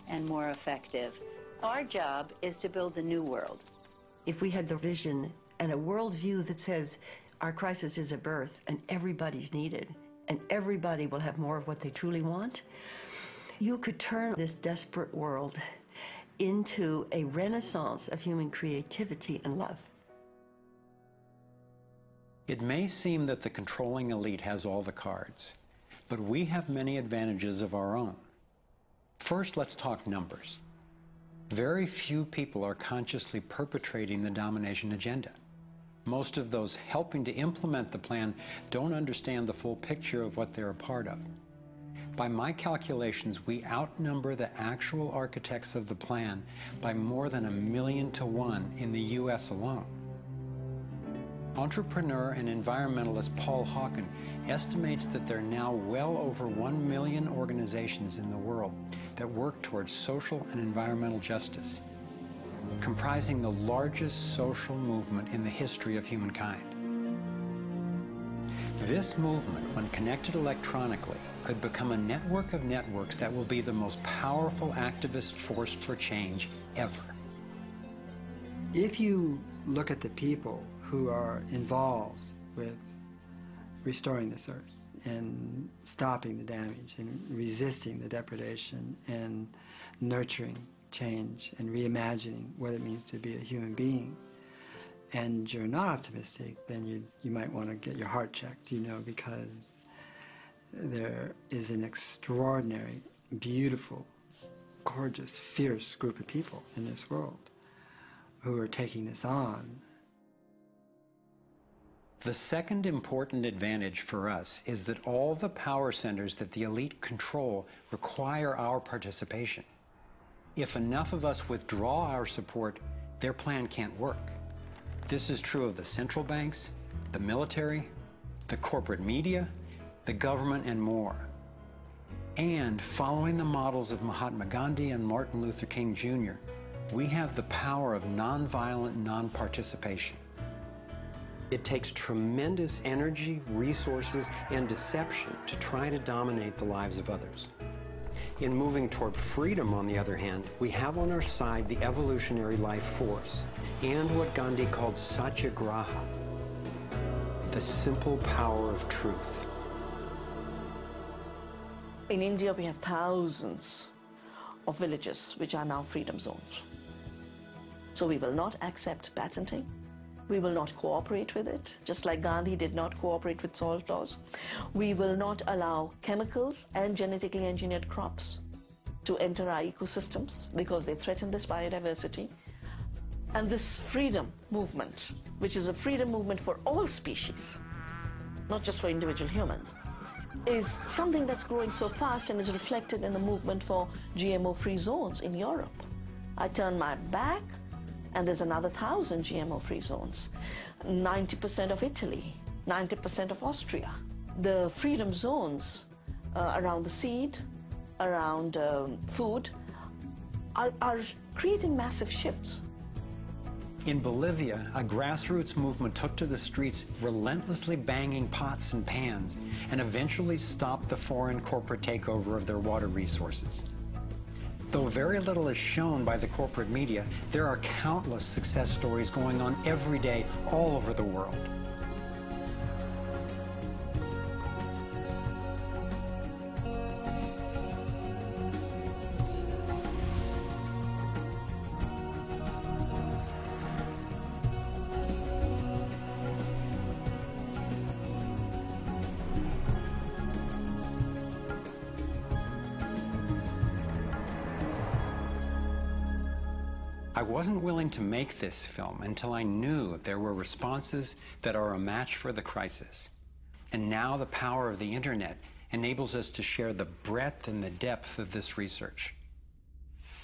and more effective. Our job is to build a new world. If we had the vision and a worldview that says our crisis is a birth and everybody's needed and everybody will have more of what they truly want, you could turn this desperate world into a renaissance of human creativity and love. It may seem that the controlling elite has all the cards, but we have many advantages of our own. First, let's talk numbers. Very few people are consciously perpetrating the domination agenda. Most of those helping to implement the plan don't understand the full picture of what they're a part of. By my calculations, we outnumber the actual architects of the plan by more than 1,000,000 to 1 in the US alone. Entrepreneur and environmentalist Paul Hawken estimates that there are now well over 1 million organizations in the world that work towards social and environmental justice, comprising the largest social movement in the history of humankind. This movement, when connected electronically, could become a network of networks that will be the most powerful activist force for change ever. If you look at the people who are involved with restoring this earth and stopping the damage and resisting the depredation and nurturing change and reimagining what it means to be a human being, and you're not optimistic, then you might want to get your heart checked, you know, because there is an extraordinary, beautiful, gorgeous, fierce group of people in this world who are taking this on. The second important advantage for us is that all the power centers that the elite control require our participation. If enough of us withdraw our support, their plan can't work. This is true of the central banks, the military, the corporate media, the government, and more. And following the models of Mahatma Gandhi and Martin Luther King Jr., we have the power of nonviolent non-participation. It takes tremendous energy, resources, and deception to try to dominate the lives of others. In moving toward freedom, on the other hand, we have on our side the evolutionary life force and what Gandhi called satyagraha, the simple power of truth. In India, we have thousands of villages which are now freedom zones. So we will not accept patenting. We will not cooperate with it, just like Gandhi did not cooperate with soil laws. We will not allow chemicals and genetically engineered crops to enter our ecosystems because they threaten this biodiversity. And this freedom movement, which is a freedom movement for all species, not just for individual humans, is something that's growing so fast and is reflected in the movement for GMO-free zones in Europe. I turn my back, and there's another 1,000 GMO-free zones. 90% of Italy, 90% of Austria. The freedom zones around the seed, around food, are creating massive shifts. In Bolivia, a grassroots movement took to the streets, relentlessly banging pots and pans, and eventually stopped the foreign corporate takeover of their water resources. Though very little is shown by the corporate media, there are countless success stories going on every day all over the world. I wasn't willing to make this film until I knew there were responses that are a match for the crisis. And now the power of the internet enables us to share the breadth and the depth of this research.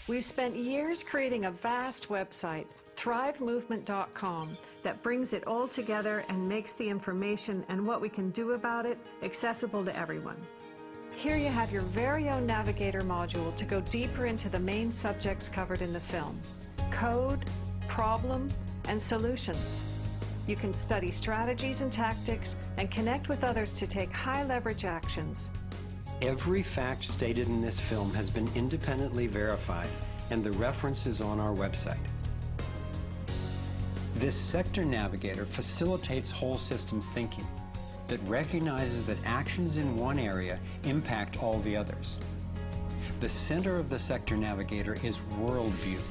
We've spent years creating a vast website, thrivemovement.com, that brings it all together and makes the information and what we can do about it accessible to everyone. Here you have your very own navigator module to go deeper into the main subjects covered in the film: code, problem, and solutions. You can study strategies and tactics and connect with others to take high-leverage actions. Every fact stated in this film has been independently verified, and the reference is on our website. This sector navigator facilitates whole systems thinking that recognizes that actions in one area impact all the others. The center of the sector navigator is worldview,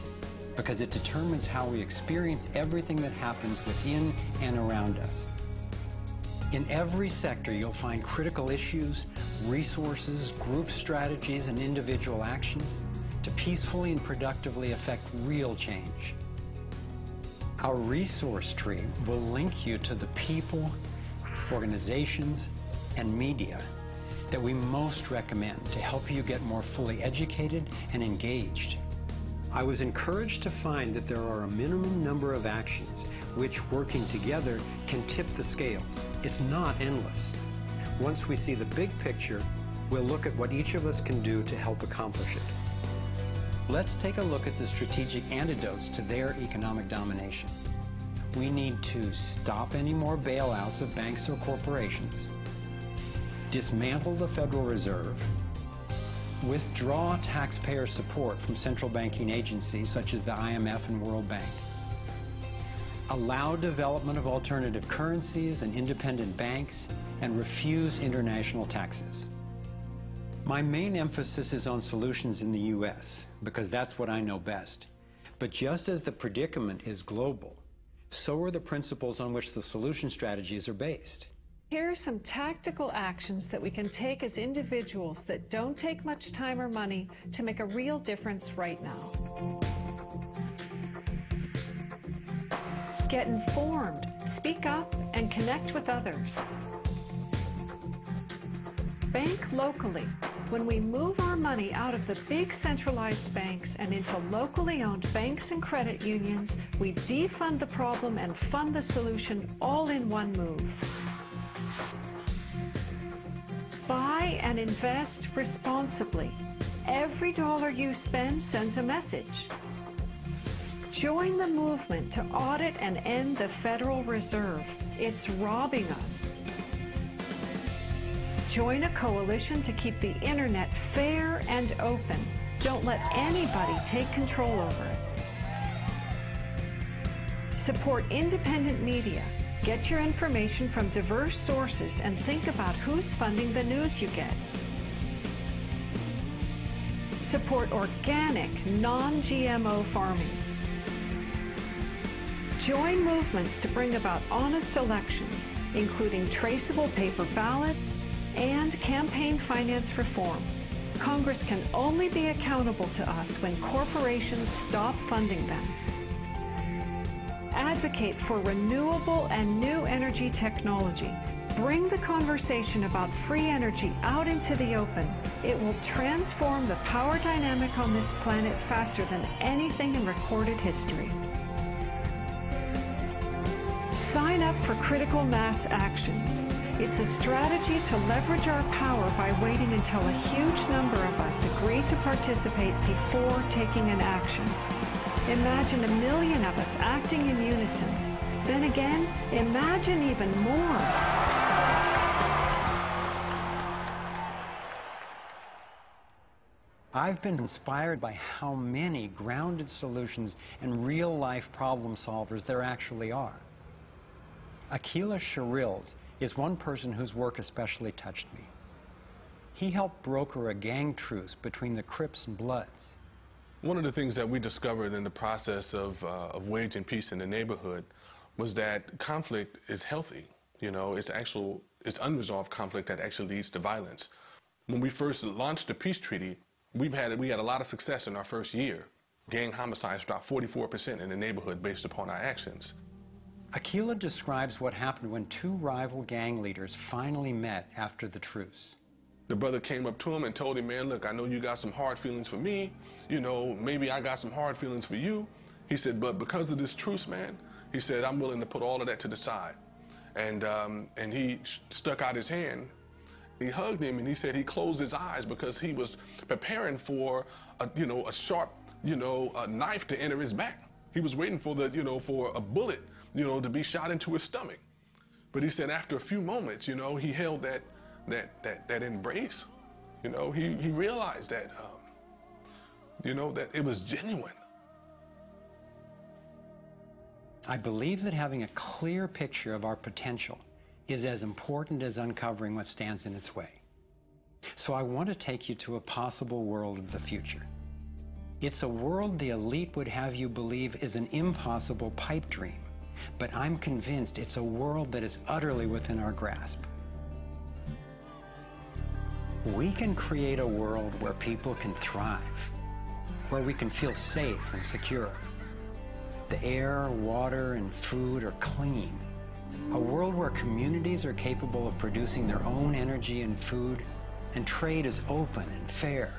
because it determines how we experience everything that happens within and around us. In every sector, you'll find critical issues, resources, group strategies, and individual actions to peacefully and productively affect real change. Our resource tree will link you to the people, organizations, and media that we most recommend to help you get more fully educated and engaged. I was encouraged to find that there are a minimum number of actions which, working together, can tip the scales. It's not endless. Once we see the big picture, we'll look at what each of us can do to help accomplish it. Let's take a look at the strategic antidotes to their economic domination. We need to stop any more bailouts of banks or corporations, dismantle the Federal Reserve, withdraw taxpayer support from central banking agencies such as the IMF and World Bank, allow development of alternative currencies and independent banks, and refuse international taxes. My main emphasis is on solutions in the U.S., because that's what I know best. But just as the predicament is global, so are the principles on which the solution strategies are based. Here are some tactical actions that we can take as individuals that don't take much time or money to make a real difference right now. Get informed, speak up, and connect with others. Bank locally. When we move our money out of the big centralized banks and into locally owned banks and credit unions, we defund the problem and fund the solution all in one move. Buy and invest responsibly. Every dollar you spend sends a message. Join the movement to audit and end the Federal Reserve. It's robbing us. Join a coalition to keep the internet fair and open. Don't let anybody take control over it. Support independent media. Get your information from diverse sources and think about who's funding the news you get. Support organic, non-GMO farming. Join movements to bring about honest elections, including traceable paper ballots and campaign finance reform. Congress can only be accountable to us when corporations stop funding them. Advocate for renewable and new energy technology. Bring the conversation about free energy out into the open. It will transform the power dynamic on this planet faster than anything in recorded history. Sign up for critical mass actions. It's a strategy to leverage our power by waiting until a huge number of us agree to participate before taking an action. Imagine 1 million of us acting in unison. Then again, imagine even more. I've been inspired by how many grounded solutions and real-life problem solvers there actually are. Akila Sherrills is one person whose work especially touched me. He helped broker a gang truce between the Crips and Bloods. One of the things that we discovered in the process of waging peace in the neighborhood was that conflict is healthy. You know, it's unresolved conflict that actually leads to violence. When we first launched the peace treaty, we had a lot of success in our first year. Gang homicides dropped 44% in the neighborhood based upon our actions. Akila describes what happened when two rival gang leaders finally met after the truce. The brother came up to him and told him, man, look, I know you got some hard feelings for me. You know, maybe I got some hard feelings for you. He said, but because of this truce, man, he said, I'm willing to put all of that to the side. And he stuck out his hand. He hugged him and he said he closed his eyes because he was preparing for a sharp, a knife to enter his back. He was waiting for for a bullet, to be shot into his stomach. But he said after a few moments, he held that embrace. He realized that, that it was genuine. I believe that having a clear picture of our potential is as important as uncovering what stands in its way. So I want to take you to a possible world of the future. It's a world the elite would have you believe is an impossible pipe dream, but I'm convinced it's a world that is utterly within our grasp. We can create a world where people can thrive, where we can feel safe and secure. The air, water, and food are clean. A world where communities are capable of producing their own energy and food, and trade is open and fair.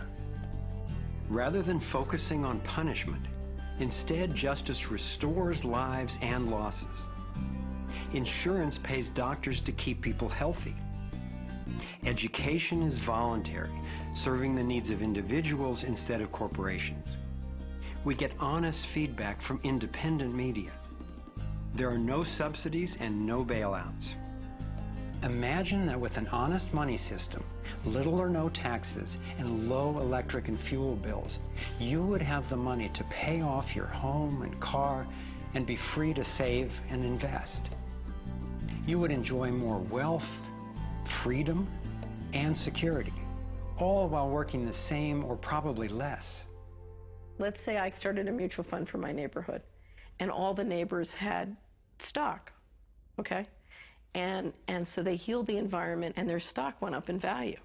Rather than focusing on punishment, instead justice restores lives and losses. Insurance pays doctors to keep people healthy. Education is voluntary, serving the needs of individuals instead of corporations. We get honest feedback from independent media. There are no subsidies and no bailouts. Imagine that with an honest money system, little or no taxes, and low electric and fuel bills, you would have the money to pay off your home and car and be free to save and invest. You would enjoy more wealth, freedom, and security, all while working the same or probably less. Let's say I started a mutual fund for my neighborhood, and all the neighbors had stock, okay? And so they healed the environment and their stock went up in value.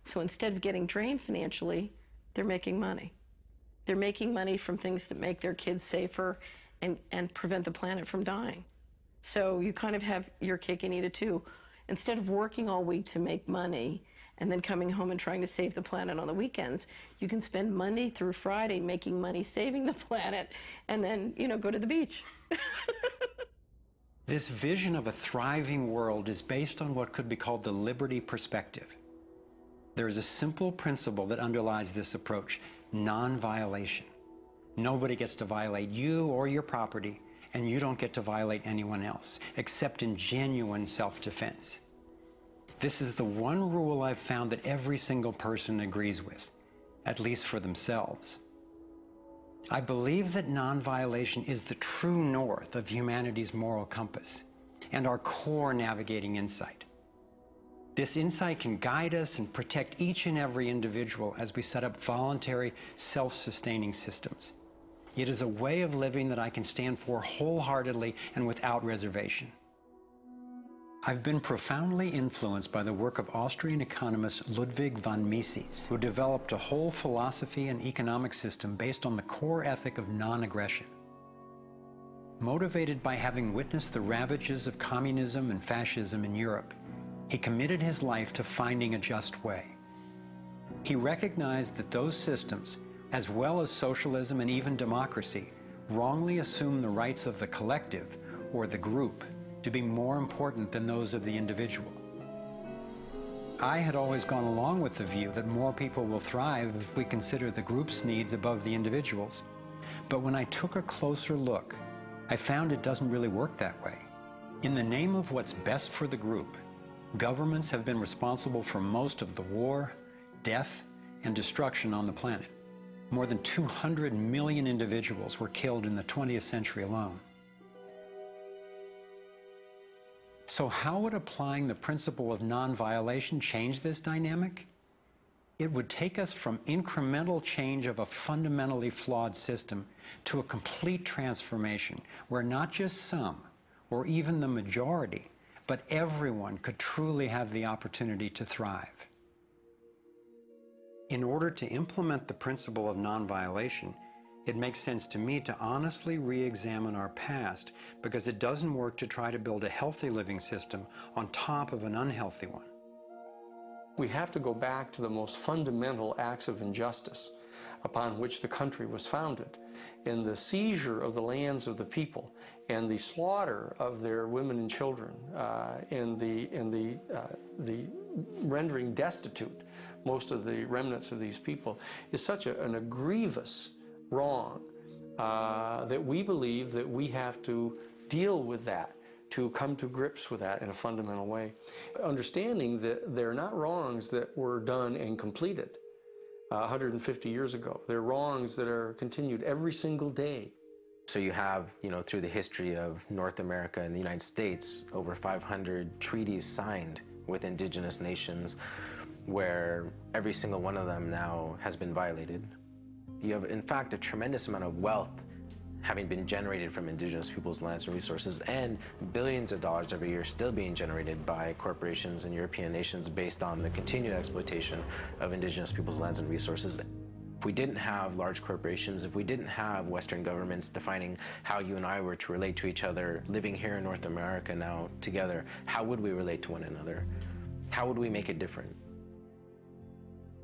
So instead of getting drained financially, they're making money. They're making money from things that make their kids safer and prevent the planet from dying. So you kind of have your cake and eat it too. Instead of working all week to make money and then coming home and trying to save the planet on the weekends, you can spend Monday through Friday making money saving the planet and then, go to the beach. This vision of a thriving world is based on what could be called the liberty perspective. There is a simple principle that underlies this approach: non-violation. Nobody gets to violate you or your property, and you don't get to violate anyone else, except in genuine self-defense. This is the one rule I've found that every single person agrees with, at least for themselves. I believe that non-violation is the true north of humanity's moral compass and our core navigating insight. This insight can guide us and protect each and every individual as we set up voluntary, self-sustaining systems. It is a way of living that I can stand for wholeheartedly and without reservation. I've been profoundly influenced by the work of Austrian economist Ludwig von Mises, who developed a whole philosophy and economic system based on the core ethic of non-aggression. Motivated by having witnessed the ravages of communism and fascism in Europe, he committed his life to finding a just way. He recognized that those systems, as well as socialism and even democracy, wrongly assume the rights of the collective, or the group, to be more important than those of the individual. I had always gone along with the view that more people will thrive if we consider the group's needs above the individual's. But when I took a closer look, I found it doesn't really work that way. In the name of what's best for the group, governments have been responsible for most of the war, death, and destruction on the planet. More than 200 million individuals were killed in the 20th century alone. So how would applying the principle of non-violation change this dynamic? It would take us from incremental change of a fundamentally flawed system to a complete transformation where not just some, or even the majority, but everyone could truly have the opportunity to thrive. In order to implement the principle of non-violation, it makes sense to me to honestly re-examine our past, because it doesn't work to try to build a healthy living system on top of an unhealthy one. We have to go back to the most fundamental acts of injustice upon which the country was founded, in the seizure of the lands of the people, and the slaughter of their women and children, and the rendering destitute most of the remnants of these people, is such a grievous wrong that we believe that we have to deal with that, to come to grips with that in a fundamental way. Understanding that they're not wrongs that were done and completed 150 years ago. They're wrongs that are continued every single day. So you have, through the history of North America and the United States, over 500 treaties signed with indigenous nations where every single one of them now has been violated. You have, in fact, a tremendous amount of wealth having been generated from indigenous people's lands and resources, and billions of dollars every year still being generated by corporations and European nations based on the continued exploitation of indigenous people's lands and resources. If we didn't have large corporations, if we didn't have Western governments defining how you and I were to relate to each other, living here in North America now together, how would we relate to one another? How would we make it different?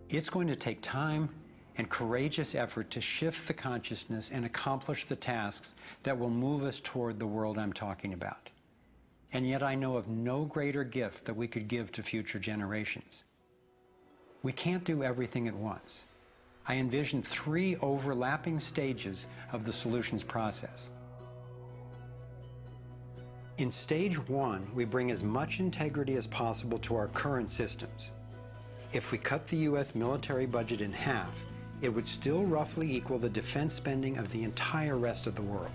It's going to take time and courageous effort to shift the consciousness and accomplish the tasks that will move us toward the world I'm talking about. And yet I know of no greater gift that we could give to future generations. We can't do everything at once. I envision 3 overlapping stages of the solutions process. In stage 1, we bring as much integrity as possible to our current systems. If we cut the U.S. military budget in half, it would still roughly equal the defense spending of the entire rest of the world.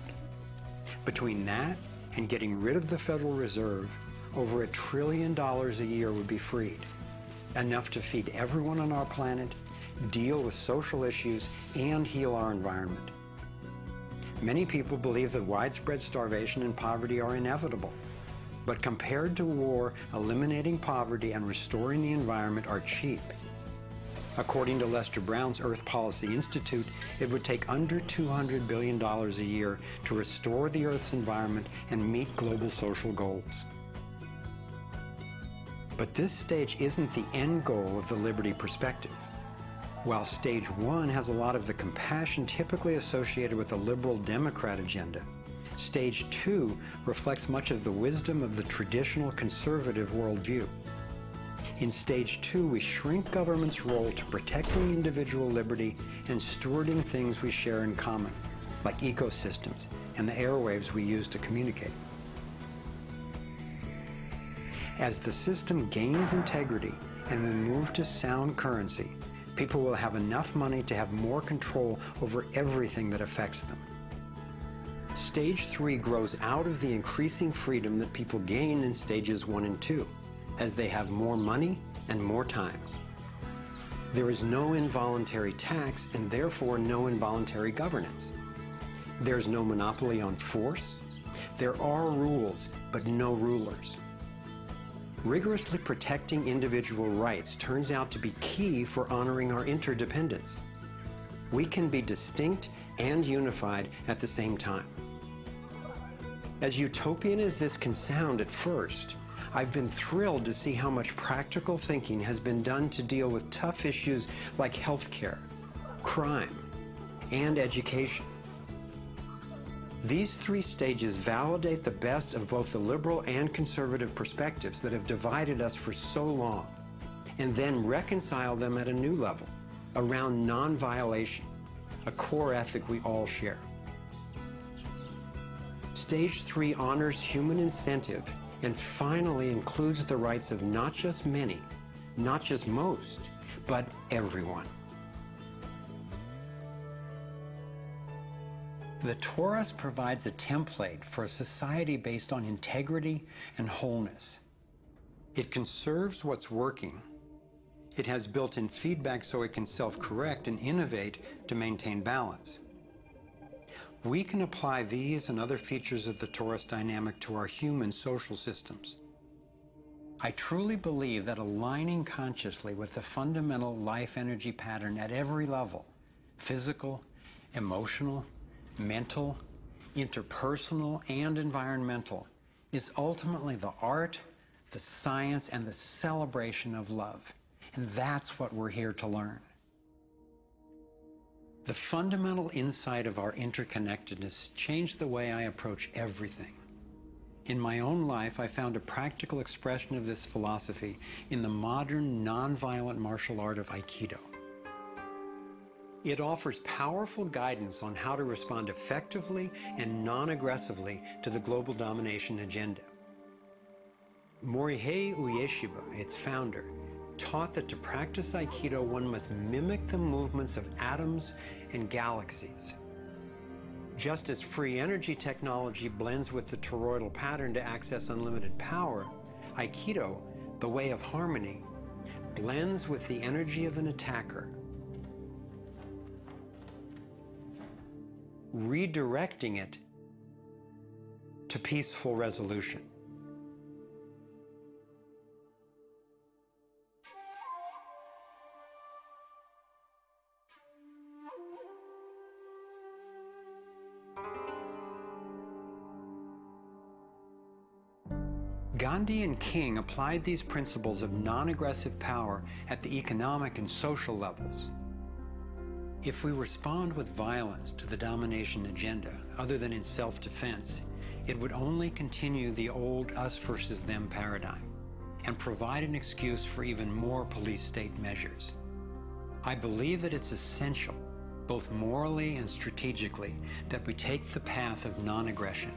Between that and getting rid of the Federal Reserve, over $1 trillion a year would be freed, enough to feed everyone on our planet, deal with social issues, and heal our environment. Many people believe that widespread starvation and poverty are inevitable. But compared to war, eliminating poverty and restoring the environment are cheap. According to Lester Brown's Earth Policy Institute, it would take under $200 billion a year to restore the Earth's environment and meet global social goals. But this stage isn't the end goal of the liberty perspective. While stage 1 has a lot of the compassion typically associated with the liberal Democrat agenda, stage 2 reflects much of the wisdom of the traditional conservative worldview. In stage 2, we shrink government's role to protecting individual liberty and stewarding things we share in common, like ecosystems and the airwaves we use to communicate. As the system gains integrity and we move to sound currency, people will have enough money to have more control over everything that affects them. Stage 3 grows out of the increasing freedom that people gain in stages 1 and 2, as they have more money and more time. There is no involuntary tax and therefore no involuntary governance. There's no monopoly on force. There are rules, but no rulers. Rigorously protecting individual rights turns out to be key for honoring our interdependence. We can be distinct and unified at the same time. As utopian as this can sound at first, I've been thrilled to see how much practical thinking has been done to deal with tough issues like healthcare, crime, and education. These 3 stages validate the best of both the liberal and conservative perspectives that have divided us for so long, and then reconcile them at a new level, around non-violation, a core ethic we all share. Stage 3 honors human incentive and finally includes the rights of not just many, not just most, but everyone. The torus provides a template for a society based on integrity and wholeness. It conserves what's working. It has built-in feedback so it can self-correct and innovate to maintain balance. We can apply these and other features of the torus dynamic to our human social systems. I truly believe that aligning consciously with the fundamental life energy pattern at every level, physical, emotional, mental, interpersonal, and environmental, is ultimately the art, the science, and the celebration of love. And that's what we're here to learn. The fundamental insight of our interconnectedness changed the way I approach everything. In my own life, I found a practical expression of this philosophy in the modern, nonviolent martial art of Aikido. It offers powerful guidance on how to respond effectively and non-aggressively to the global domination agenda. Morihei Ueshiba, its founder, taught that to practice Aikido, one must mimic the movements of atoms and galaxies. Just as free energy technology blends with the toroidal pattern to access unlimited power, Aikido, the way of harmony, blends with the energy of an attacker, redirecting it to peaceful resolution. Gandhi and King applied these principles of non-aggressive power at the economic and social levels. If we respond with violence to the domination agenda, other than in self-defense, it would only continue the old us versus them paradigm and provide an excuse for even more police state measures. I believe that it's essential, both morally and strategically, that we take the path of non-aggression.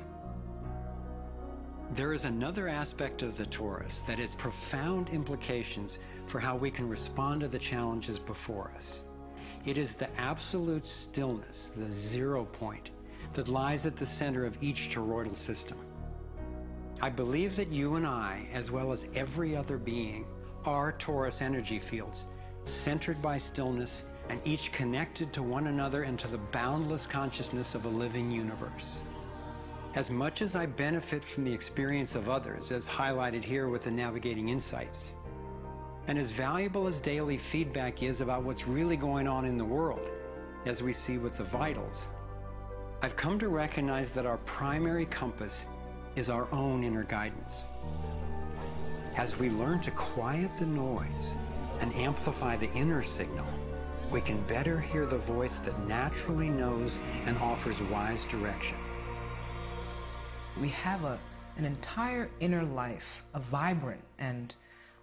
There is another aspect of the torus that has profound implications for how we can respond to the challenges before us. It is the absolute stillness, the 0 point, that lies at the center of each toroidal system. I believe that you and I, as well as every other being, are torus energy fields, centered by stillness and each connected to one another and to the boundless consciousness of a living universe. As much as I benefit from the experience of others, as highlighted here with the Navigating Insights, and as valuable as daily feedback is about what's really going on in the world, as we see with the vitals, I've come to recognize that our primary compass is our own inner guidance. As we learn to quiet the noise and amplify the inner signal, we can better hear the voice that naturally knows and offers wise direction. We have an entire inner life, a vibrant and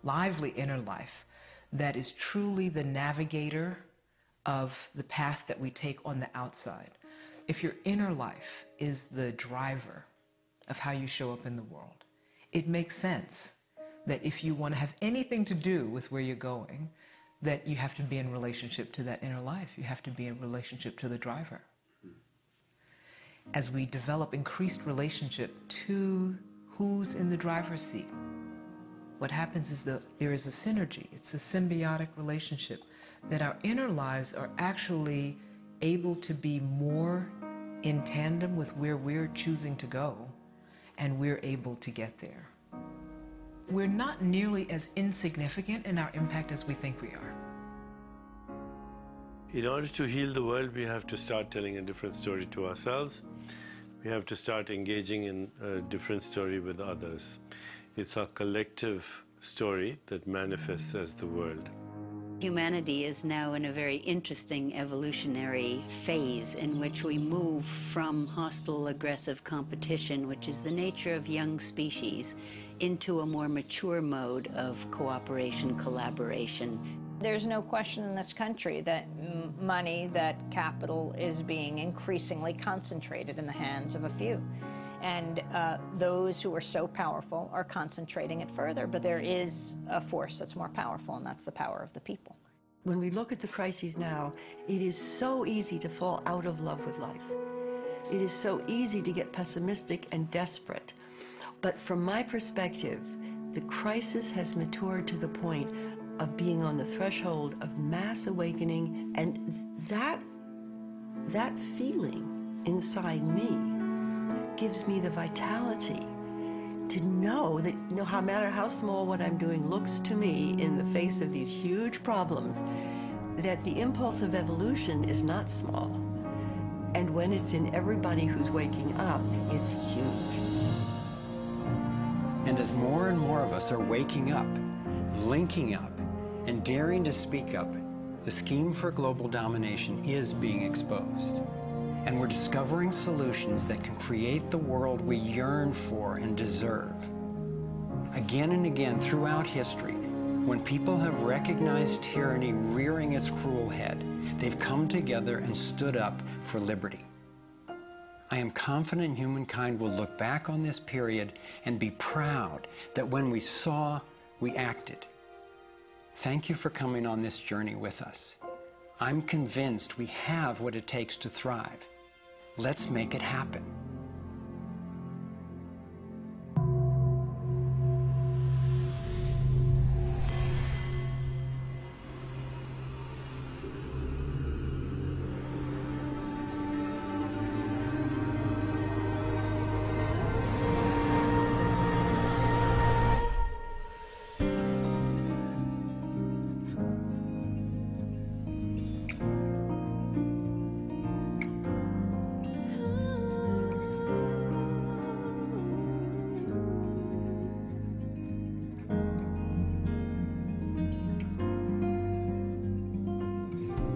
lively inner life that is truly the navigator of the path that we take on the outside. If your inner life is the driver of how you show up in the world, it makes sense that if you want to have anything to do with where you're going, that you have to be in relationship to that inner life. You have to be in relationship to the driver. As we develop increased relationship to who's in the driver's seat, what happens is that there is a synergy. It's a symbiotic relationship that our inner lives are actually able to be more in tandem with where we're choosing to go, and we're able to get there. We're not nearly as insignificant in our impact as we think we are. In order to heal the world, we have to start telling a different story to ourselves. We have to start engaging in a different story with others. It's our collective story that manifests as the world. Humanity is now in a very interesting evolutionary phase in which we move from hostile, aggressive competition, which is the nature of young species, into a more mature mode of cooperation, collaboration. There's no question in this country that money, that capital is being increasingly concentrated in the hands of a few. And those who are so powerful are concentrating it further, but there is a force that's more powerful, and that's the power of the people. When we look at the crises now, it is so easy to fall out of love with life. It is so easy to get pessimistic and desperate. But from my perspective, the crisis has matured to the point of being on the threshold of mass awakening, and that feeling inside me gives me the vitality to know that no matter how small what I'm doing looks to me in the face of these huge problems, that the impulse of evolution is not small. And when it's in everybody who's waking up, it's huge. And as more and more of us are waking up, linking up, and daring to speak up, the scheme for global domination is being exposed. And we're discovering solutions that can create the world we yearn for and deserve. Again and again throughout history, when people have recognized tyranny rearing its cruel head, they've come together and stood up for liberty. I am confident humankind will look back on this period and be proud that when we saw, we acted. Thank you for coming on this journey with us. I'm convinced we have what it takes to thrive. Let's make it happen.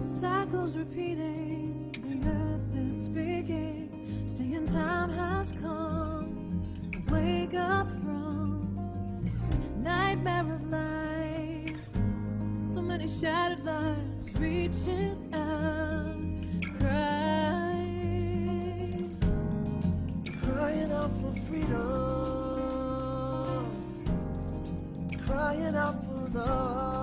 Cycles repeating, the earth is speaking, singing time has come. Wake up from this nightmare of life. So many shattered lives reaching out, crying, crying out for freedom, crying out for love.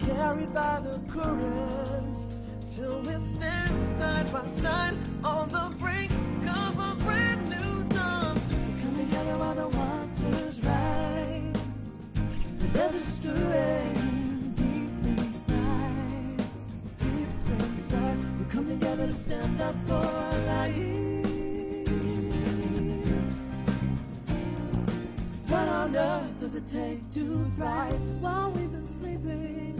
Carried by the current, till we stand side by side on the brink of a brand new dawn. We come together while the waters rise. There's a stirring deep inside, deep inside. We come together to stand up for our lives. What on earth does it take to thrive? While we've been sleeping,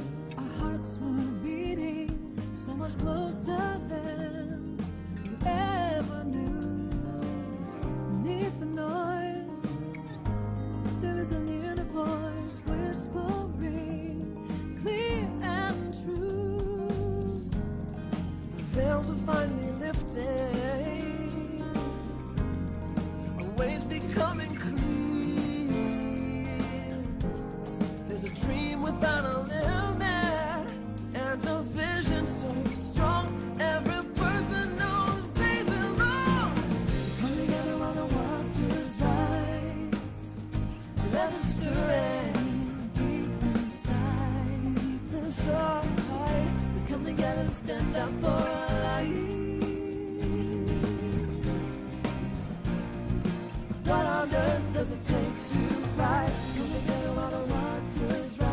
hearts were beating so much closer than we ever knew. Beneath the noise, there is an inner voice whispering, clear and true. The veils are finally lifting, our ways becoming clear. There's a dream without a limit, and a vision so strong, every person knows they belong. Come together while the waters rise. There's a stirring deep inside, deep inside. We come together to stand up for our lives. What on earth does it take to thrive? Come together while the waters rise.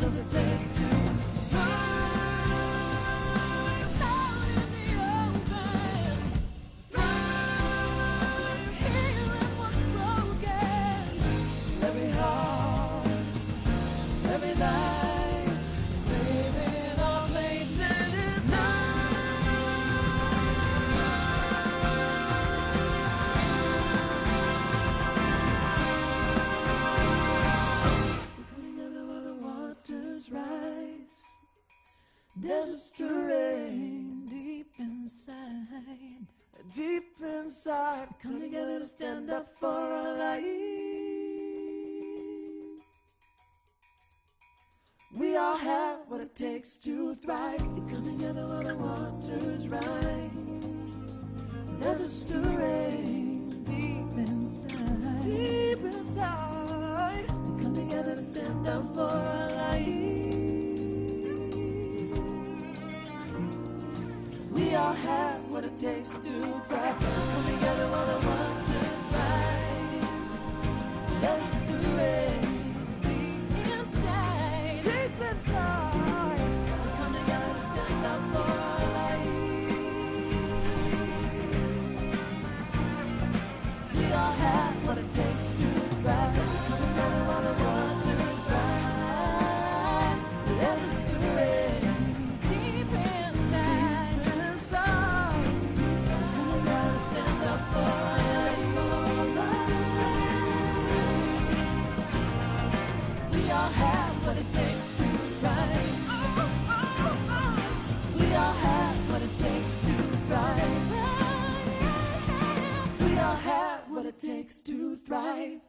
Does it take to thrive out in the open? Thrive healing what's broken. Every heart, every life, living our place in it rise. There's a stirring deep inside, deep inside. We come together to stand up for our lives. We all have what it takes to thrive. We come together while the waters rise. There's a stirring deep inside. Deep inside. We come together to stand up for our life. We all have what it takes to thrive. We come together while the waters rise. There's a stirring deep inside. Deep inside. We come together to stand up for our lives. We all have what it takes to thrive. We come together while the waters rise. There's a stirring deep inside. Deep inside. We come together to stand up for our lives. We all have what it takes to thrive. We all have what it takes to thrive. We all have what it takes to thrive.